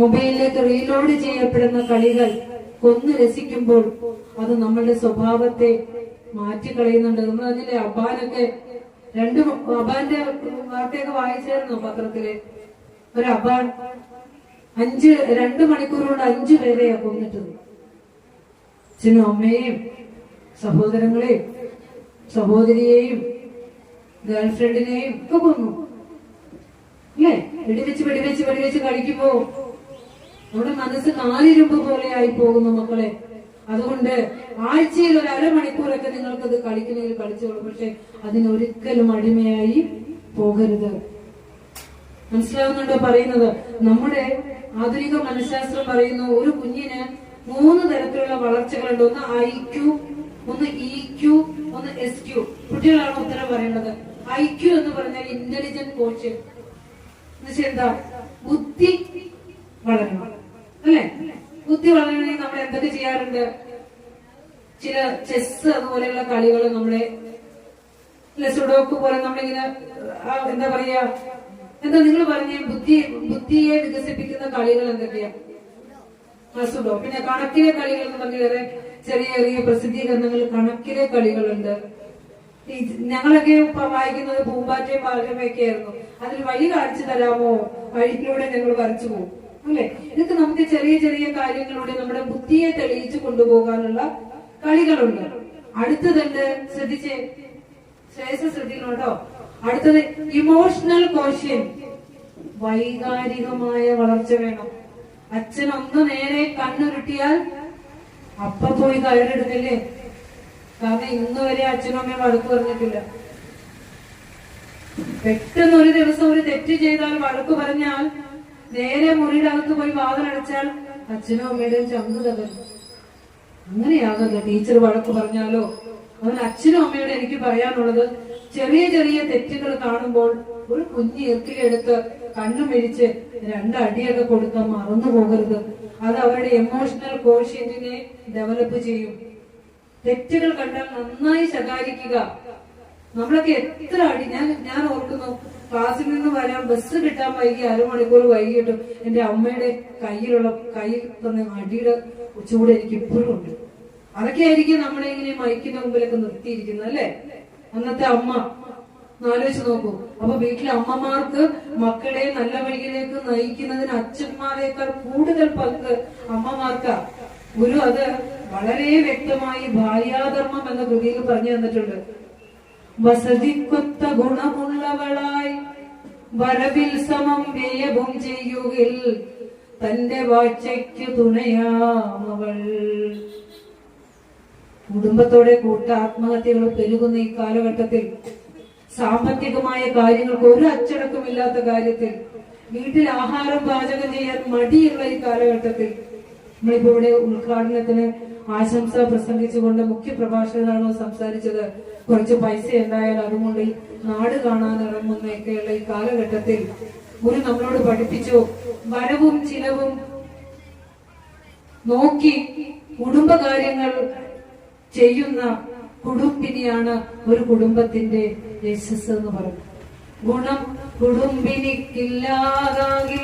മൊബൈലിലേക്ക് റീലോഡ് ചെയ്യപ്പെടുന്ന കളികൾ കൊന്നു രസിക്കുമ്പോൾ അത് നമ്മളുടെ സ്വഭാവത്തെ മാറ്റിക്കളയുന്നുണ്ട്. നമ്മൾ അതിലെ അബാനൊക്കെ അബാന്റെ വാർത്തയൊക്കെ വായിച്ചായിരുന്നു പത്രത്തില്. ഒരു അബാൻ 2 മണിക്കൂർ കൊണ്ട് 5 പേരെയാ കൊന്നിട്ടത്. അച്ഛനും അമ്മയെയും സഹോദരങ്ങളെയും സഹോദരിയെയും ഗേൾഫ്രണ്ടിനെയും ഒക്കെ കൊന്നു അല്ലേ? വെടിവെച്ച് കളിക്കുമ്പോ നമ്മുടെ മനസ്സ് കാലിരുമ്പ് പോലെ ആയി പോകുന്നു മക്കളെ. അതുകൊണ്ട് ആഴ്ചയിൽ ഒരു അരമണിക്കൂറൊക്കെ നിങ്ങൾക്കത് കളിക്കണമെങ്കിൽ കളിച്ചോളൂ. പക്ഷെ അതിനൊരിക്കലും അടിമയായി പോകരുത്. മനസ്സിലാവുന്നുണ്ടോ പറയുന്നത്? നമ്മുടെ ആധുനിക മനഃശാസ്ത്രം പറയുന്നു ഒരു കുഞ്ഞിന് 3 തരത്തിലുള്ള വളർച്ചകളുണ്ട്. ഒന്ന് IQ, ഒന്ന് EQ, ഒന്ന് SQ. കുട്ടികളാണ് ഉത്തരം പറയേണ്ടത്. IQ എന്ന് പറഞ്ഞാൽ ഇന്റലിജന്റ് കോഷ്യൻ. എന്നുവെച്ചാൽ എന്താ? ബുദ്ധി വളരണം അല്ലെ? ബുദ്ധി വളരണമെങ്കിൽ നമ്മൾ എന്തൊക്കെ ചെയ്യാറുണ്ട്? ചില ചെസ് അതുപോലെയുള്ള കളികൾ നമ്മളെ സുഡോക്ക് പോലെ നമ്മളിങ്ങനെ എന്താ പറയാ, എന്താ നിങ്ങൾ പറഞ്ഞ ബുദ്ധിയെ വികസിപ്പിക്കുന്ന കളികൾ എന്തൊക്കെയാ? സുഡോ. പിന്നെ കണക്കിലെ കളികൾ എന്ന് പറഞ്ഞ വേറെ ചെറിയ ചെറിയ പ്രസിദ്ധീകരണങ്ങൾ കണക്കിലെ കളികളുണ്ട്. ഞങ്ങളൊക്കെ വായിക്കുന്നത് പൂമ്പാറ്റയും ബാലരമയൊക്കെ ആയിരുന്നു. അതിൽ വഴി കാണിച്ചു തരാമോ? വഴിയിലൂടെ ഞങ്ങൾ വരച്ചു പോകും അല്ലെ? ഇതൊക്കെ നമുക്ക് ചെറിയ ചെറിയ കാര്യങ്ങളിലൂടെ നമ്മുടെ ബുദ്ധിയെ തെളിയിച്ചു കൊണ്ടുപോകാനുള്ള കളികളുണ്ട്. അടുത്തതുണ്ട്, ശ്രദ്ധിക്കണോട്ടോ. അടുത്തത് ഇമോഷണൽ കോഷ്യൻ. വൈകാരികമായ വളർച്ച വേണം. അച്ഛൻ ഒന്ന് നേരെ കണ്ണുരുട്ടിയാൽ അപ്പ പോയി കയറെടുക്കില്ലേ? കാരണം ഇന്ന് വരെ അച്ഛനും അമ്മയും വഴക്ക് പറഞ്ഞിട്ടില്ല. പെട്ടെന്ന് ഒരു ദിവസം ഒരു തെറ്റ് ചെയ്താൽ വഴക്ക് പറഞ്ഞാൽ നേരെ മുറിയുടെ അകത്ത് പോയി വാതിലടച്ചാൽ അച്ഛനും അമ്മയുടെയും ചങ്ക് തകരും. അങ്ങനെയാകല്ല. ടീച്ചർ വഴക്ക് പറഞ്ഞാലോ അവൻ അച്ഛനും അമ്മയോട് എനിക്ക് പറയാനുള്ളത്, ചെറിയ ചെറിയ തെറ്റുകൾ കാണുമ്പോൾ ഒരു കുഞ്ഞ് ഇറക്കിലെടുത്ത് കണ്ണു മിഴിച്ച് 2 അടിയൊക്കെ കൊടുക്കാൻ മറന്നു പോകരുത്. അത് അവരുടെ എമോഷണൽ കോഷ്യന്റിനെ ഡെവലപ്പ് ചെയ്യും. തെറ്റുകൾ കണ്ടാൽ നന്നായി ശകാരിക്കുക. നമ്മളൊക്കെ എത്ര അടി ഞാൻ ഓർക്കുന്നു, ക്ലാസ്സിൽ നിന്ന് വരാൻ ബസ് കിട്ടാൻ വൈകി അരമണിക്കൂർ വൈകിട്ടും എന്റെ അമ്മയുടെ കയ്യിൽ തന്ന അടിയുടെ ചൂട് എനിക്ക് ഇപ്പോഴും ഉണ്ട്. അതൊക്കെ ആയിരിക്കും നമ്മളെ ഇങ്ങനെ മൈക്കിന്റെ മുമ്പിലൊക്കെ നിർത്തിയിരിക്കുന്നത് അല്ലെ? അന്നത്തെ അമ്മ ആലോചിച്ച് നോക്കൂ. അപ്പൊ വീട്ടിലെ അമ്മമാർക്ക് മക്കളെ നല്ല വഴിയിലേക്ക് നയിക്കുന്നതിന് അച്ഛന്മാരെക്കാൾ കൂടുതൽ പങ്ക് അമ്മമാർക്കാ. ഗുരു അത് വളരെ വ്യക്തമായി ഭാര്യാധർമ്മം എന്ന കൃതിയിൽ പറഞ്ഞു തന്നിട്ടുണ്ട്. വസതിക്കൊത്ത ഗുണമുള്ളവളായി വരവിൽ സമം വ്യയവും ചെയ്യുകിൽ തന്റെ വാഴ്ചയ്ക്ക് തുണയാമവൾ. കുടുംബത്തോടെ കൂട്ട ആത്മഹത്യകൾ പെരുകുന്ന ഈ കാലഘട്ടത്തിൽ, സാമ്പത്തികമായ കാര്യങ്ങൾക്ക് ഒരു അച്ചടക്കമില്ലാത്ത കാര്യത്തിൽ, വീട്ടിൽ ആഹാരം പാചകം ചെയ്യാൻ മടിയുള്ള ഈ കാലഘട്ടത്തിൽ, നമ്മളിപ്പോ ഇവിടെ ഉദ്ഘാടനത്തിന് ആശംസ പ്രസംഗിച്ചുകൊണ്ട് മുഖ്യ പ്രഭാഷകനാണോ സംസാരിച്ചത്? കുറച്ച് പൈസ ഉണ്ടായാൽ അതുകൊണ്ട് നാട് കാണാൻ ഇറങ്ങുന്നൊക്കെയുള്ള ഈ കാലഘട്ടത്തിൽ ഗുരു നമ്മളോട് പഠിപ്പിച്ചു, വരവും ചിലവും നോക്കി കുടുംബകാര്യങ്ങൾ ചെയ്യുന്ന കുടുംബിനിയാണ് ഒരു കുടുംബത്തിന്റെ യശസ് എന്ന് പറഞ്ഞു. ഗുണം കുടുംബിനിക്കില്ലാതാകിൽ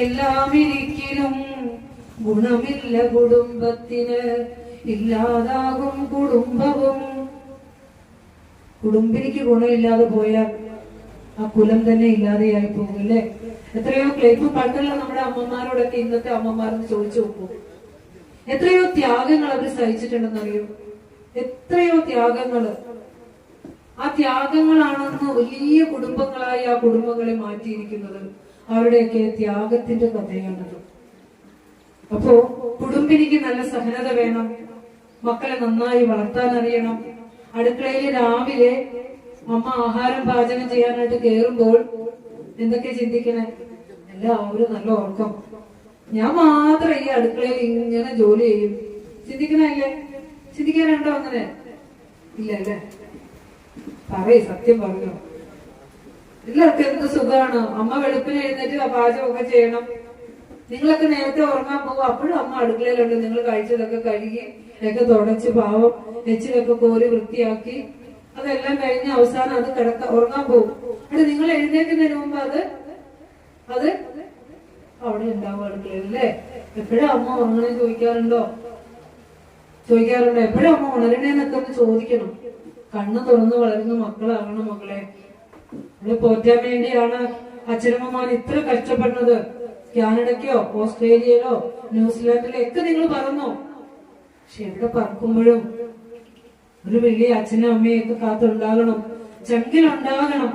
എല്ലാം ഇരിക്കലും, ഗുണമില്ല കുടുംബത്തിന് ഇല്ലാതാകും കുടുംബവും. കുടുംബിനിക്ക് ഗുണമില്ലാതെ പോയാൽ ആ കുലം തന്നെ ഇല്ലാതെയായി പോകും അല്ലേ? എത്രയോ ക്ലേപ്പ് പണ്ടുള്ള നമ്മുടെ അമ്മമാരോടൊക്കെ ഇന്നത്തെ അമ്മമാരെന്ന് ചോദിച്ചു നോക്കൂ. എത്രയോ ത്യാഗങ്ങൾ അവർ സഹിച്ചിട്ടുണ്ടെന്നറിയോ? എത്രയോ ത്യാഗങ്ങള്. ആ ത്യാഗങ്ങളാണെന്ന് വലിയ കുടുംബങ്ങളായി ആ കുടുംബങ്ങളെ മാറ്റിയിരിക്കുന്നത്. അവരുടെയൊക്കെ ത്യാഗത്തിന്റെ കഥയാണത്. അപ്പോ കുടുംബിനിക്ക് നല്ല സഹനത വേണം. മക്കളെ നന്നായി വളർത്താൻ അറിയണം. അടുക്കളയിൽ രാവിലെ അമ്മ ആഹാരം പാചകം ചെയ്യാനായിട്ട് കേറുമ്പോൾ എന്തൊക്കെ ചിന്തിക്കണേ? എല്ലാവരും നല്ല ഉറക്കം, ഞാൻ മാത്രം ഈ അടുക്കളയിൽ ഇങ്ങനെ ജോലി ചെയ്യും. ചിന്തിക്കണല്ലേ? ചിന്തിക്കാനുണ്ടോ അങ്ങനെ? ഇല്ല അല്ലേ? സത്യം പറഞ്ഞോ. എല്ലാവർക്കും എന്ത് സുഖമാണ്. അമ്മ വെളുപ്പിന് എഴുന്നേറ്റ് പാചകമൊക്കെ ചെയ്യണം. നിങ്ങളൊക്കെ നേരത്തെ ഉറങ്ങാൻ പോകും, അപ്പോഴും അമ്മ അടുക്കളയിലുണ്ട്. നിങ്ങൾ കഴിച്ചതൊക്കെ കഴുകി ഒക്കെ തുടച്ച് പാവം എച്ചിലൊക്കെ കോരി വൃത്തിയാക്കി അതെല്ലാം കഴിഞ്ഞ് അവസാനം അത് ഉറങ്ങാൻ പോകും. അത് നിങ്ങൾ എഴുന്നേൽക്കുന്നതിന് മുമ്പ് അത് അവിടെ ഉണ്ടാവും അടുക്കളയിൽ അല്ലേ. എപ്പോഴും അമ്മ ഉറങ്ങണേ ചോദിക്കാറുണ്ടോ? എപ്പോഴും അമ്മ ഉണരണേന്നൊക്കെ ഒന്ന് ചോദിക്കണം. കണ്ണ് തുറന്ന് വളരുന്ന മക്കളാകണം മക്കളെ. ഇവിടെ പോറ്റാൻ വേണ്ടിയാണ് അച്ഛനമ്മമാർ ഇത്ര കഷ്ടപ്പെടുന്നത്. കാനഡയ്ക്കോ ഓസ്ട്രേലിയയിലോ ന്യൂസിലാൻഡിലോ ഒക്കെ നിങ്ങൾ പറന്നോ. പക്ഷെ എവിടെ പറക്കുമ്പോഴും ഒരു വലിയ അച്ഛനും അമ്മയൊക്കെ കാത്തുണ്ടാകണം, ചങ്കിലുണ്ടാകണം.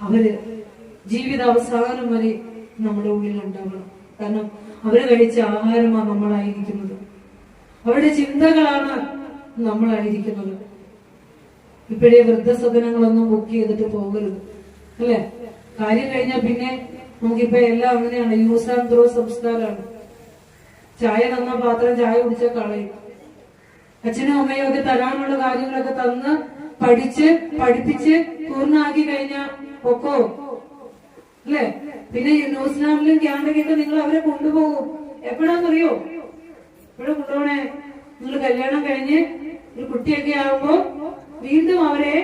അവര് ജീവിതാവസാനം വരെ നമ്മുടെ ഉള്ളിൽ ഉണ്ടാകണം. കാരണം അവര് കഴിച്ച ആഹാരമാണ് നമ്മളായിരിക്കുന്നത്, അവരുടെ ചിന്തകളാണ് നമ്മളായിരിക്കുന്നത്. ഇപ്പോഴേ വൃദ്ധസദനങ്ങളൊന്നും ബുക്ക് ചെയ്തിട്ട് പോകരുത് അല്ലെ. കാര്യം കഴിഞ്ഞാൽ പിന്നെ നമുക്കിപ്പോ എല്ലാം അങ്ങനെയാണ്, യൂസ് ആൻഡ് ത്രോ സംസ്കാരമാണ്. ചായ തന്ന പാത്രം ചായ കുടിച്ചാൽ കളയും. അച്ഛനും അമ്മയും ഒക്കെ തരാനുള്ള കാര്യങ്ങളൊക്കെ തന്ന് പഠിപ്പിച്ച് പൂർണ്ണമാക്കി കഴിഞ്ഞാൽ ഒക്കോ അല്ലെ. പിന്നെ ന്യൂസിലാൻഡിലും കാനഡയ്ക്കൊക്കെ നിങ്ങൾ അവരെ കൊണ്ടുപോകും. എപ്പോഴാന്നറിയോ? എപ്പോഴും കൊണ്ടുപോണേ? നിങ്ങൾ കല്യാണം കഴിഞ്ഞ് ഒരു കുട്ടിയൊക്കെ ആകുമ്പോ വീണ്ടും അവരെ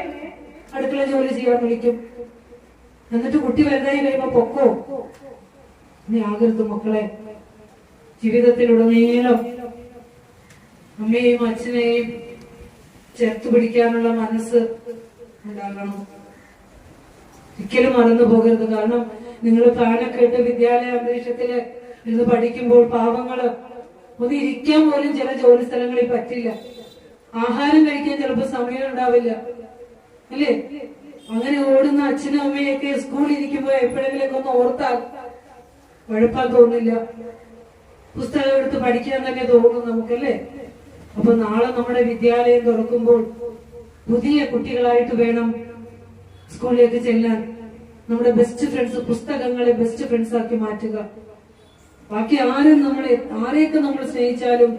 അടുക്കള ജോലി ചെയ്യാൻ വിളിക്കും. എന്നിട്ട് കുട്ടി വലുതായി കഴിയുമ്പോ പൊക്കോ. ഇനി ആകരുത് മക്കളെ. ജീവിതത്തിലുടനീളം അമ്മയെയും അച്ഛനെയും ചേർത്ത് പിടിക്കാനുള്ള മനസ്സ് ഉണ്ടാകണം. ഒരിക്കലും മറന്നു പോകരുത്. കാരണം നിങ്ങൾ ഫാനൊക്കെ ഇട്ട് വിദ്യാലയ അന്തരീക്ഷത്തില് ഇരുന്ന് പഠിക്കുമ്പോൾ പാവങ്ങള് ഒന്ന് ഇരിക്കാൻ പോലും ചില ജോലി സ്ഥലങ്ങളിൽ പറ്റില്ല. ആഹാരം കഴിക്കാൻ ചിലപ്പോ സമയം ഉണ്ടാവില്ല അല്ലേ. അങ്ങനെ ഓടുന്ന അച്ഛനും അമ്മയൊക്കെ സ്കൂളിൽ ഇരിക്കുമ്പോ എപ്പോഴെങ്കിലൊക്കെ ഒന്ന് ഓർത്താൽ ഉഴപ്പാൻ തോന്നില്ല. പുസ്തകം എടുത്ത് പഠിക്കാൻ തന്നെ തോന്നും നമുക്കല്ലേ. അപ്പൊ നാളെ നമ്മുടെ വിദ്യാലയം തുറക്കുമ്പോൾ പുതിയ കുട്ടികളായിട്ട് വേണം സ്കൂളിലേക്ക് ചെല്ലാൻ. നമ്മുടെ ബെസ്റ്റ് ഫ്രണ്ട്സ്, പുസ്തകങ്ങളെ ബെസ്റ്റ് ഫ്രണ്ട്സ് ആക്കി മാറ്റുക. ബാക്കി ആരെയൊക്കെ നമ്മൾ സ്നേഹിച്ചാലും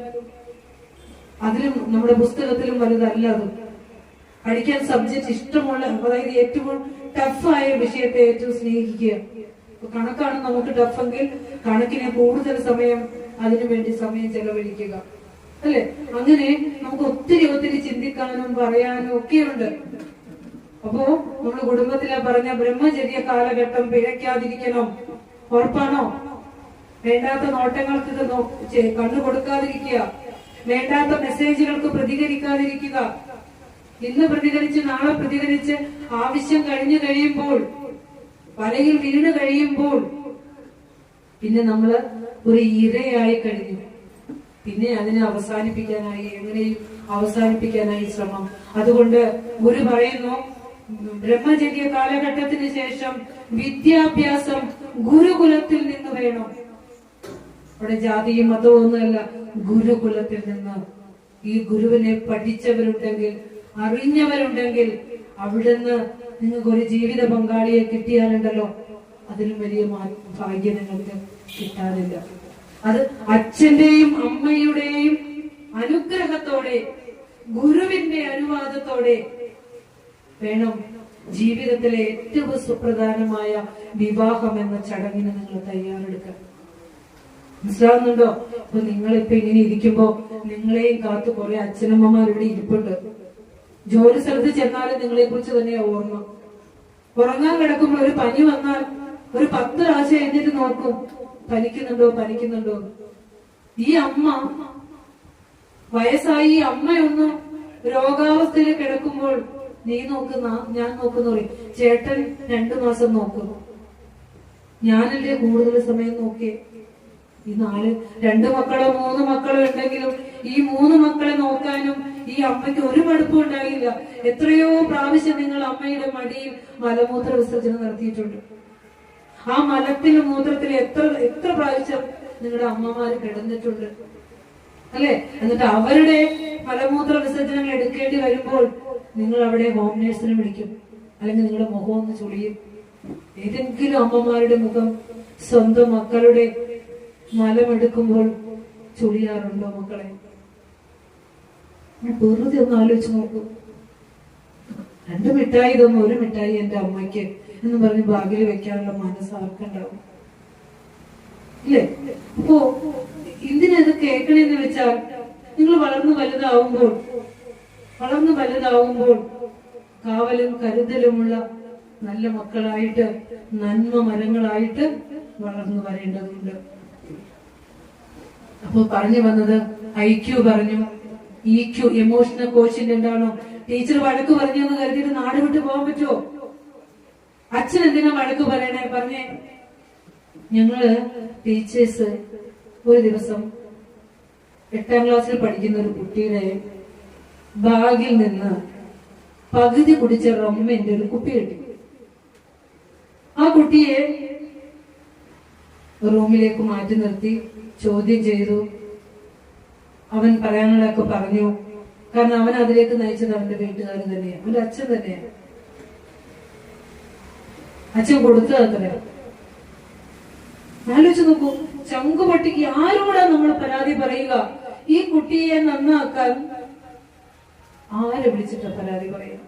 അതിലും നമ്മുടെ പുസ്തകത്തിലും വലുതല്ല അത്. പഠിക്കാൻ സബ്ജക്ട് ഇഷ്ടമുള്ള, അതായത് ഏറ്റവും ടഫായ വിഷയത്തെ ഏറ്റവും സ്നേഹിക്കുക. കണക്കാണ് നമുക്ക് ടഫെങ്കിൽ കണക്കിനെ കൂടുതൽ സമയം അതിനു വേണ്ടി സമയം ചെലവഴിക്കുക അല്ലെ. അങ്ങനെ നമുക്ക് ഒത്തിരി ചിന്തിക്കാനും പറയാനും ഒക്കെയുണ്ട്. അപ്പോ നമ്മൾ കുടുംബത്തിലെ പറഞ്ഞ ബ്രഹ്മചര്യ കാലഘട്ടം പിഴയ്ക്കാതിരിക്കണം. ഉറപ്പാണോ? വേണ്ടാത്ത നോട്ടങ്ങൾക്ക് കണ്ണു കൊടുക്കാതിരിക്കുക, വേണ്ടാത്ത മെസ്സേജുകൾക്ക് പ്രതികരിക്കാതിരിക്കുക. ഇന്ന് പ്രതികരിച്ച് നാളെ പ്രതികരിച്ച് ആവശ്യം കഴിഞ്ഞു കഴിയുമ്പോൾ, വലയിൽ വീണ് കഴിയുമ്പോൾ പിന്നെ നമ്മള് ഒരു ഇരയായി കഴിഞ്ഞു. പിന്നെ അതിനെ എങ്ങനെയും അവസാനിപ്പിക്കാനായി ശ്രമം. അതുകൊണ്ട് ഗുരു പറയുന്നു, ബ്രഹ്മചര്യ കാലഘട്ടത്തിന് ശേഷം വിദ്യാഭ്യാസം ഗുരുകുലത്തിൽ നിന്ന് വേണം. അവിടെ ജാതിയും മതവും ഒന്നുമല്ല, ഗുരുകുലത്തിൽ നിന്ന്. ഈ ഗുരുവിനെ പഠിച്ചവരുണ്ടെങ്കിൽ, അറിഞ്ഞവരുണ്ടെങ്കിൽ, അവിടുന്ന് നിങ്ങൾക്ക് ഒരു ജീവിത പങ്കാളിയെ കിട്ടിയാലുണ്ടല്ലോ, അതിലും വലിയ ഭാഗ്യം നിങ്ങൾക്ക് കിട്ടാനില്ല. അത് അച്ഛന്റെയും അമ്മയുടെയും അനുഗ്രഹത്തോടെ, ഗുരുവിന്റെ അനുവാദത്തോടെ വേണം ജീവിതത്തിലെ ഏറ്റവും സുപ്രധാനമായ വിവാഹം എന്ന ചടങ്ങിന് നിങ്ങൾ തയ്യാറെടുക്കാൻ. മനസ്സിലാവുന്നുണ്ടോ? അപ്പൊ നിങ്ങളിപ്പോ ഇങ്ങനെ ഇരിക്കുമ്പോ നിങ്ങളെയും കാത്തു കുറെ അച്ഛനമ്മമാരുടെ ഇരിപ്പുണ്ട്. ജോലി സ്ഥലത്ത് ചെന്നാലും നിങ്ങളെ കുറിച്ച് തന്നെ ഓർമ്മ. ഉറങ്ങാൻ കിടക്കുമ്പോൾ ഒരു പനി വന്നാൽ ഒരു 10 പ്രാവശ്യം എഴുന്നേറ്റ് നോക്കും, പനിക്കുന്നുണ്ടോ. ഈ അമ്മ വയസ്സായി, ഈ അമ്മയൊന്ന് രോഗാവസ്ഥയിൽ കിടക്കുമ്പോൾ നീ നോക്കുന്ന ഞാൻ നോക്കുന്ന പറയും. ചേട്ടൻ 2 മാസം നോക്കും, ഞാനല്ലേ കൂടുതൽ സമയം നോക്കിയേ. ഈ 2 മക്കളോ 3 മക്കളോ ഉണ്ടെങ്കിലും ഈ 3 മക്കളെ നോക്കാനും ഈ അമ്മയ്ക്ക് ഒരു മടുപ്പും ഉണ്ടായില്ല. എത്രയോ പ്രാവശ്യം നിങ്ങൾ അമ്മയുടെ മടിയിൽ മലമൂത്ര വിസർജനം നടത്തിയിട്ടുണ്ട്. ആ മലത്തിൽ മൂത്രത്തിൽ എത്ര പ്രാവശ്യം നിങ്ങളുടെ അമ്മമാര് കിടന്നിട്ടുണ്ട് അല്ലെ. എന്നിട്ട് അവരുടെ മലമൂത്ര വിസർജനങ്ങൾ എടുക്കേണ്ടി വരുമ്പോൾ നിങ്ങൾ അവിടെ ഹോം നേഴ്സിനെ വിളിക്കും, അല്ലെങ്കിൽ നിങ്ങളുടെ മുഖം ഒന്ന് ചുളിയും. ഏതെങ്കിലും അമ്മമാരുടെ മുഖം സ്വന്തം മക്കളുടെ മലമെടുക്കുമ്പോൾ ചുളിയാറുണ്ടോ മക്കളെ? വെറുതെ ഒന്ന് ആലോചിച്ച് നോക്കൂ. 2 മിഠായി തന്നു, 1 മിഠായി എന്റെ അമ്മയ്ക്ക് എന്ന് പറഞ്ഞ് ബാഗിൽ വെക്കാനുള്ള മനസ്സ് ആർക്കുണ്ടാവും? ഇല്ലേ? അപ്പോ എന്തിനത് കേൾക്കണെന്ന് വെച്ചാൽ, നിങ്ങൾ വളർന്നു വലുതാവുമ്പോൾ കാവലും കരുതലുമുള്ള നല്ല മക്കളായിട്ട്, നന്മ മരങ്ങളായിട്ട് വളർന്നു വരേണ്ടതുണ്ട്. അപ്പൊ പറഞ്ഞു വന്നത് IQ പറഞ്ഞു, EQ എമോഷണൽ കോഷ്യന്റ് എന്താണോ. ടീച്ചർ വഴക്ക് പറഞ്ഞെന്ന് കരുതിയിട്ട് നാട് വിട്ട് പോകാൻ പറ്റുമോ? അച്ഛൻ എന്തിനാ വഴക്ക് പറയണേ? പറഞ്ഞേ. ഞങ്ങള് ടീച്ചേഴ്സ് ഒരു ദിവസം 8ാം ക്ലാസ്സിൽ പഠിക്കുന്ന ഒരു കുട്ടിയുടെ ബാഗിൽ നിന്ന് പകുതി കുടിച്ച റമ്മിന്റെ ഒരു കുപ്പി കിട്ടി. ആ കുട്ടിയെ റൂമിലേക്ക് മാറ്റി നിർത്തി ചോദ്യം ചെയ്തു. അവൻ പറയാനുള്ളതൊക്കെ പറഞ്ഞു. കാരണം അവൻ അതിലേക്ക് നയിച്ചത് അവന്റെ വീട്ടുകാരൻ തന്നെയാണ്, അവന്റെ അച്ഛൻ തന്നെയാണ്. അച്ഛൻ കൊടുത്തത് അത്രയാ. ആലോചിച്ച് നോക്കൂ, ചങ്കുപൊട്ടിക്ക് ആരോടാ നമ്മൾ പരാതി പറയുക? ഈ കുട്ടിയെ നന്നാക്കാൻ ആരെ വിളിച്ചിട്ടാ പരാതി പറയുക?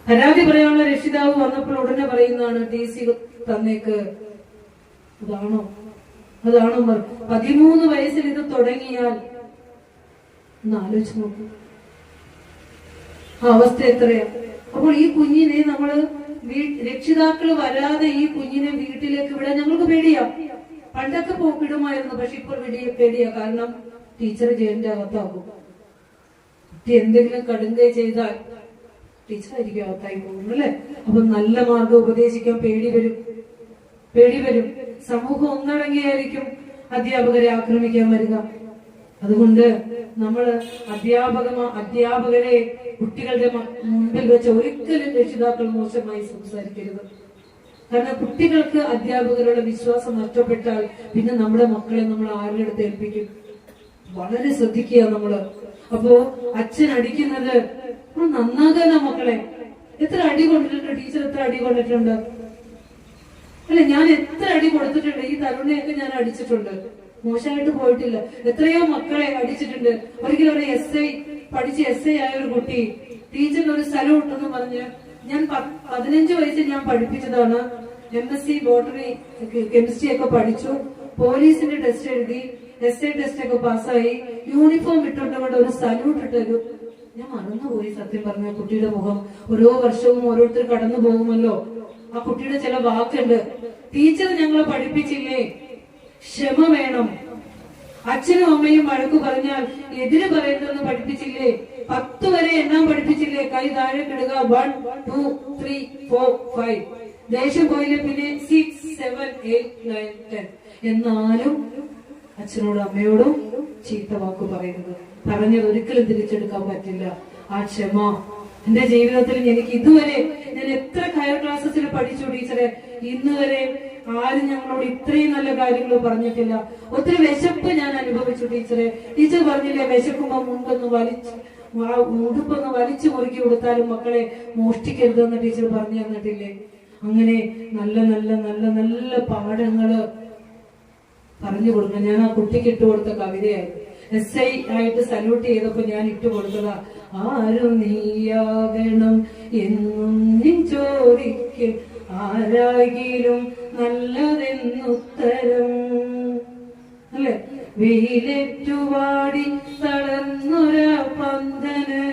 പരാതി പറയാനുള്ള രക്ഷിതാവ് വന്നപ്പോൾ ഉടനെ പറയുന്നതാണ്, TC തന്നേക്ക്. അതാണോ? 13 വയസ്സിൽ ഇത് തുടങ്ങിയാൽ ഒന്ന് ആലോചിച്ച് നോക്കൂ, ആ അവസ്ഥ എത്രയാ. അപ്പോൾ ഈ കുഞ്ഞിനെ നമ്മള് രക്ഷിതാക്കള് വരാതെ ഈ കുഞ്ഞിനെ വീട്ടിലേക്ക് വിടാൻ ഞങ്ങൾക്ക് പേടിയാ. പണ്ടൊക്കെ പോക്കിടുമായിരുന്നു, പക്ഷെ ഇപ്പോൾ പേടിയാ. കാരണം ടീച്ചർ ജയിലിന്റെ അകത്താക്കും. കുട്ടി എന്തെങ്കിലും കടുങ്കൈ ചെയ്താൽ ടീച്ചറായിരിക്കും അകത്തായി പോകും, അല്ലെ? അപ്പൊ നല്ല മാർഗം ഉപദേശിക്കാൻ പേടി വരും. സമൂഹം ഒന്നടങ്ങിയായിരിക്കും അധ്യാപകരെ ആക്രമിക്കാൻ വരിക. അതുകൊണ്ട് നമ്മള് അധ്യാപകരെ കുട്ടികളുടെ മുമ്പിൽ വെച്ച് ഒരിക്കലും രക്ഷിതാക്കൾ മോശമായി സംസാരിക്കരുത്. കാരണം കുട്ടികൾക്ക് അധ്യാപകരുടെ വിശ്വാസം നഷ്ടപ്പെട്ടാൽ പിന്നെ നമ്മുടെ മക്കളെ നമ്മൾ ആരുടെ അടുത്ത് ഏൽപ്പിക്കും? വളരെ ശ്രദ്ധിക്കുക നമ്മള്. അപ്പോ അച്ഛൻ അടിക്കുന്നത് നന്നാകാനാ മക്കളെ. എത്ര അടി കൊണ്ടിട്ടുണ്ട് ടീച്ചർ? എത്ര അടി കൊണ്ടിട്ടുണ്ട്? അല്ല, ഞാൻ എത്ര അടി കൊടുത്തിട്ടുണ്ട്. ഈ തരുണിയൊക്കെ ഞാൻ അടിച്ചിട്ടുണ്ട്, മോശമായിട്ട് പോയിട്ടില്ല. എത്രയോ മക്കളെ അടിച്ചിട്ടുണ്ട്. ഒരിക്കലും ഒരു പഠിച്ച് SI ആയ ഒരു കുട്ടി ടീച്ചറിന് ഒരു സല്യൂട്ട് എന്ന് പറഞ്ഞ്, ഞാൻ 15 വയസ്സിൽ ഞാൻ പഠിപ്പിച്ചതാണ്. MSc ബോട്ടണി കെമിസ്ട്രി ഒക്കെ പഠിച്ചു, പോലീസിന്റെ ടെസ്റ്റ് എഴുതി, SI ടെസ്റ്റ് ഒക്കെ പാസ്സായി, യൂണിഫോം ഇട്ടുകൊണ്ട് ഒരു സല്യൂട്ട് ഇട്ടൊരു, ഞാൻ മറന്നുപോയി സത്യം പറഞ്ഞ കുട്ടിയുടെ മുഖം. ഓരോ വർഷവും ഓരോരുത്തർ കടന്നു പോകുമല്ലോ. ആ കുട്ടിയുടെ ചില വാക്കുണ്ട്. ടീച്ചർ ഞങ്ങളെ പഠിപ്പിച്ചില്ലേ, ക്ഷമ വേണം. അച്ഛനും അമ്മയും വഴക്കു പറഞ്ഞാൽ എതിര് പറയരുതെന്ന് പഠിപ്പിച്ചില്ലേ? 10 വരെ എണ്ണാൻ പഠിപ്പിച്ചില്ലേ? കൈ താഴെ കിടുക, 1 2 3 4 5. ദേഷ്യം പോയില്ലേ പിന്നെ 6 7 8 9 10. എന്നാലും അച്ഛനോടും അമ്മയോടും ചീത്ത വാക്ക് പറയുന്നത്, പറഞ്ഞത് ഒരിക്കലും തിരിച്ചെടുക്കാൻ പറ്റില്ല. ആ ക്ഷമ എന്റെ ജീവിതത്തിൽ എനിക്ക് ഇതുവരെ, ഞാൻ എത്ര ഹയർ ക്ലാസ്സസിൽ പഠിച്ചു ടീച്ചറെ, ഇന്ന് വരെ ആരും ഞങ്ങളോട് ഇത്രയും നല്ല കാര്യങ്ങൾ പറഞ്ഞിട്ടില്ല. ഒത്തിരി വിശപ്പ് ഞാൻ അനുഭവിച്ചു ടീച്ചറെ. ടീച്ചർ പറഞ്ഞില്ലേ, വിശക്കുമ്പോ ഉടുപ്പൊന്ന് വലിച്ചു മുറുക്കി കൊടുത്താലും മക്കളെ മോഷ്ടിക്കരുതെന്ന് ടീച്ചർ പറഞ്ഞു തന്നിട്ടില്ലേ? അങ്ങനെ നല്ല നല്ല നല്ല നല്ല പാഠങ്ങള് പറഞ്ഞു കൊടുക്കണം. ഞാൻ ആ കുട്ടിക്ക് ഇട്ടുകൊടുത്ത കവിതയായിരുന്നു. SI ആയിട്ട് സല്യൂട്ട് ചെയ്തപ്പോ ഞാൻ ഇട്ടുകൊടുത്തതാ. ആരും നീയാകണം എന്നും നീ ചോദിക്കും, ആരാകിലും നല്ലതെന്നുത്തരം, അല്ലെ? വെയിലേറ്റുവാടി തളർന്നൊരാ പന്തന്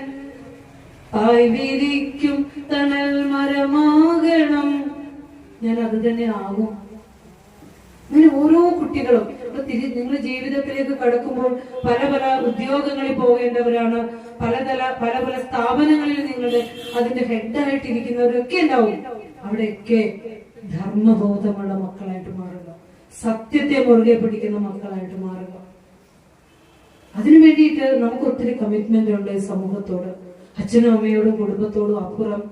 ആയി വിരിക്കും തണൽ മരമാകണം. ഞാൻ അത് തന്നെ ആകും. അങ്ങനെ ഓരോ കുട്ടികളും നിങ്ങൾ ജീവിതത്തിലേക്ക് കടക്കുമ്പോൾ പല പല ഉദ്യോഗങ്ങളിൽ പോകേണ്ടവരാണ്. പല പല സ്ഥാപനങ്ങളിൽ നിങ്ങൾ അതിന്റെ ഹെഡായിട്ടിരിക്കുന്നവരൊക്കെ ഉണ്ടാവും. അവിടെയൊക്കെ ധർമ്മബോധമുള്ള മക്കളായിട്ട് മാറുക, സത്യത്തെ മുറുകെ പിടിക്കുന്ന മക്കളായിട്ട് മാറുക. അതിനു വേണ്ടിയിട്ട് നമുക്ക് ഒത്തിരി കമ്മിറ്റ്മെന്റ് ഉണ്ട് സമൂഹത്തോട്. അച്ഛനും അമ്മയോടും കുടുംബത്തോടും അപ്പുറം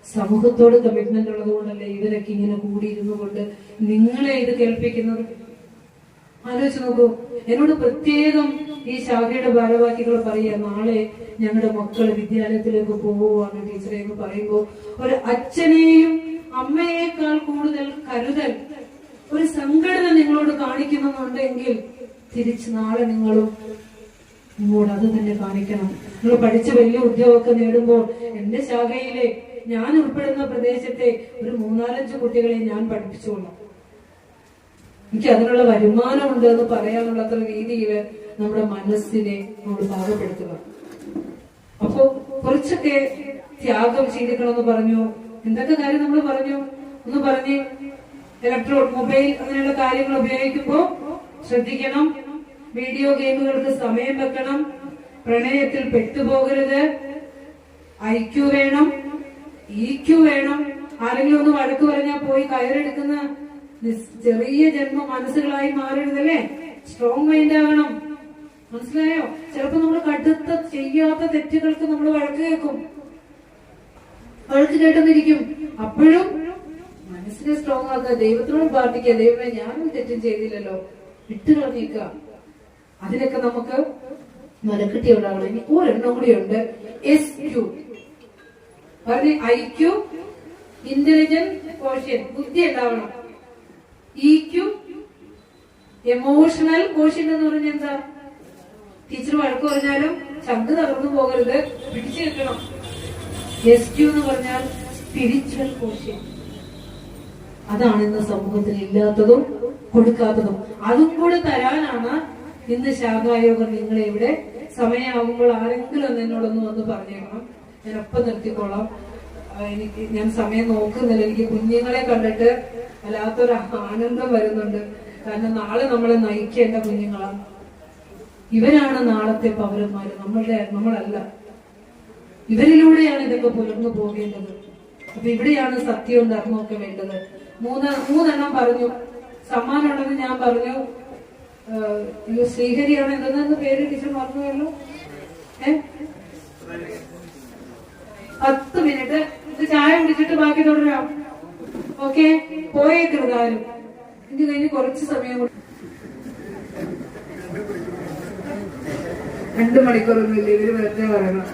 സമൂഹത്തോട് കമ്മിറ്റ്മെന്റ് ഉള്ളത് കൊണ്ടല്ലേ ഇവരൊക്കെ ഇങ്ങനെ കൂടിയിരുന്നു കൊണ്ട് നിങ്ങളെ ഇത് കേൾപ്പിക്കുന്നത്. ആലോചിച്ച് നോക്കൂ. എന്നോട് പ്രത്യേകം ഈ ശാഖയുടെ ഭാരവാഹികൾ പറയുക, നാളെ ഞങ്ങളുടെ മക്കള് വിദ്യാലയത്തിലേക്ക് പോവുകയാണ് ടീച്ചറെ എന്ന് പറയുമ്പോൾ ഒരു അച്ഛനെയും അമ്മയേക്കാൾ കൂടുതൽ കരുതൽ ഒരു സംഘടന നിങ്ങളോട് കാണിക്കുന്നുണ്ടെങ്കിൽ തിരിച്ച് നാളെ നിങ്ങളും നിങ്ങളോട് അത് തന്നെ കാണിക്കണം. നിങ്ങൾ പഠിച്ച് വലിയ ഉദ്യോഗമൊക്കെ നേടുമ്പോൾ എന്റെ ശാഖയിലെ ഞാൻ ഉൾപ്പെടുന്ന പ്രദേശത്തെ ഒരു 3-4 കുട്ടികളെ ഞാൻ പഠിപ്പിച്ചോളാം. എനിക്ക് അതിനുള്ള വരുമാനമുണ്ട് എന്ന് പറയാനുള്ള അത്ര രീതിയിൽ നമ്മുടെ മനസ്സിനെ നമ്മൾ പാകപ്പെടുത്തുക. അപ്പോ കുറച്ചൊക്കെ ത്യാഗം ചെയ്തിക്കണമെന്ന് പറഞ്ഞു. എന്തൊക്കെ കാര്യം നമ്മൾ പറഞ്ഞു ഒന്ന് പറഞ്ഞ്. മൊബൈൽ അങ്ങനെയുള്ള കാര്യങ്ങൾ ഉപയോഗിക്കുമ്പോ ശ്രദ്ധിക്കണം. വീഡിയോ ഗെയിമുകൾക്ക് സമയം വെക്കണം. പ്രണയത്തിൽ പെട്ടുപോകരുത്. IQ വേണം, EQ വേണം. ആരെങ്കിലും ഒന്ന് വഴക്ക് പറഞ്ഞാൽ പോയി കയറെടുക്കുന്ന ചെറിയ ജന്മ മനസ്സുകളായി മാറരുതല്ലേ. സ്ട്രോങ് മൈൻഡ് ആകണം. മനസ്സിലായോ? ചിലപ്പോ നമ്മൾ കടുത്ത ചെയ്യാത്ത തെറ്റുകൾക്ക് നമ്മൾ വഴക്ക് കേൾക്കും. വഴക്ക് കേട്ടെന്നിരിക്കും. അപ്പോഴും മനസ്സിനെ സ്ട്രോങ് ആക്കുക. ദൈവത്തിനോട് പ്രാർത്ഥിക്കുക, ദൈവമേ ഞാനും തെറ്റും ചെയ്തില്ലല്ലോ, വിട്ടു കളഞ്ഞേക്കുക. അതിനൊക്കെ നമുക്ക് മലക്കെട്ടി ഉണ്ടാവണം. ഇനി ഒരെണ്ണം കൂടിയുണ്ട്, SQ. പറഞ്ഞ IQ, ഇന്റലിജന്റ് കോഷ്യന്റ്, ബുദ്ധി ഉണ്ടാവണം. EQ, എമോഷണൽ കോഷ്യന്റ് എന്ന് പറഞ്ഞാൽ എന്താ? ടീച്ചർ വഴക്ക് പറഞ്ഞാലും ചങ്ക് തകർന്നു പോകരുത്, പിടിച്ചു വെക്കണം. SQ എന്ന് പറഞ്ഞാൽ സ്പിരിച്വൽ കോഷ്യന്റ്. അതാണ് ഇന്ന് സമൂഹത്തിൽ ഇല്ലാത്തതും കൊടുക്കാത്തതും. അതും കൂടെ തരാനാണ് ഇന്ന് ശാഖായോഗം നിങ്ങളെ ഇവിടെ. സമയമാകുമ്പോൾ ആരെങ്കിലും ഒന്ന് എന്നോടൊന്ന് വന്ന് പറഞ്ഞേക്കണം, ഞാൻ ഒപ്പം നിർത്തിക്കോളാം. ഞാൻ സമയം നോക്കുന്നില്ല. എനിക്ക് കുഞ്ഞുങ്ങളെ കണ്ടിട്ട് വല്ലാത്തൊരു ആനന്ദം വരുന്നുണ്ട്. കാരണം നാളെ നമ്മളെ നയിക്കേണ്ട കുഞ്ഞുങ്ങളാണ്. ഇവരാണ് നാളത്തെ പൗരന്മാര്, നമ്മളല്ല. ഇവരിലൂടെയാണ് ഇതൊക്കെ പുലർന്നു പോകേണ്ടത്. അപ്പൊ ഇവിടെയാണ് സത്യവും ധർമ്മവും ഒക്കെ വേണ്ടത്. മൂന്നെണ്ണം പറഞ്ഞു. സമ്മാനം ഉണ്ടെന്ന് ഞാൻ പറഞ്ഞു. ശ്രീഹരിയാണ് എന്തെന്ന് പേര് ടീച്ചർ മറന്നുവല്ലോ. 10 മിനിറ്റ് ഇത് ചായ കുടിച്ചിട്ട് ബാക്കി തുടരാം. ഓക്കെ, പോയേക്കരുത് ആരും. ഇത് കഴിഞ്ഞ് കുറച്ച് സമയം 2 മണിക്കൂറൊന്നുമില്ല. ഇവര് വെറുതെ പറയണം.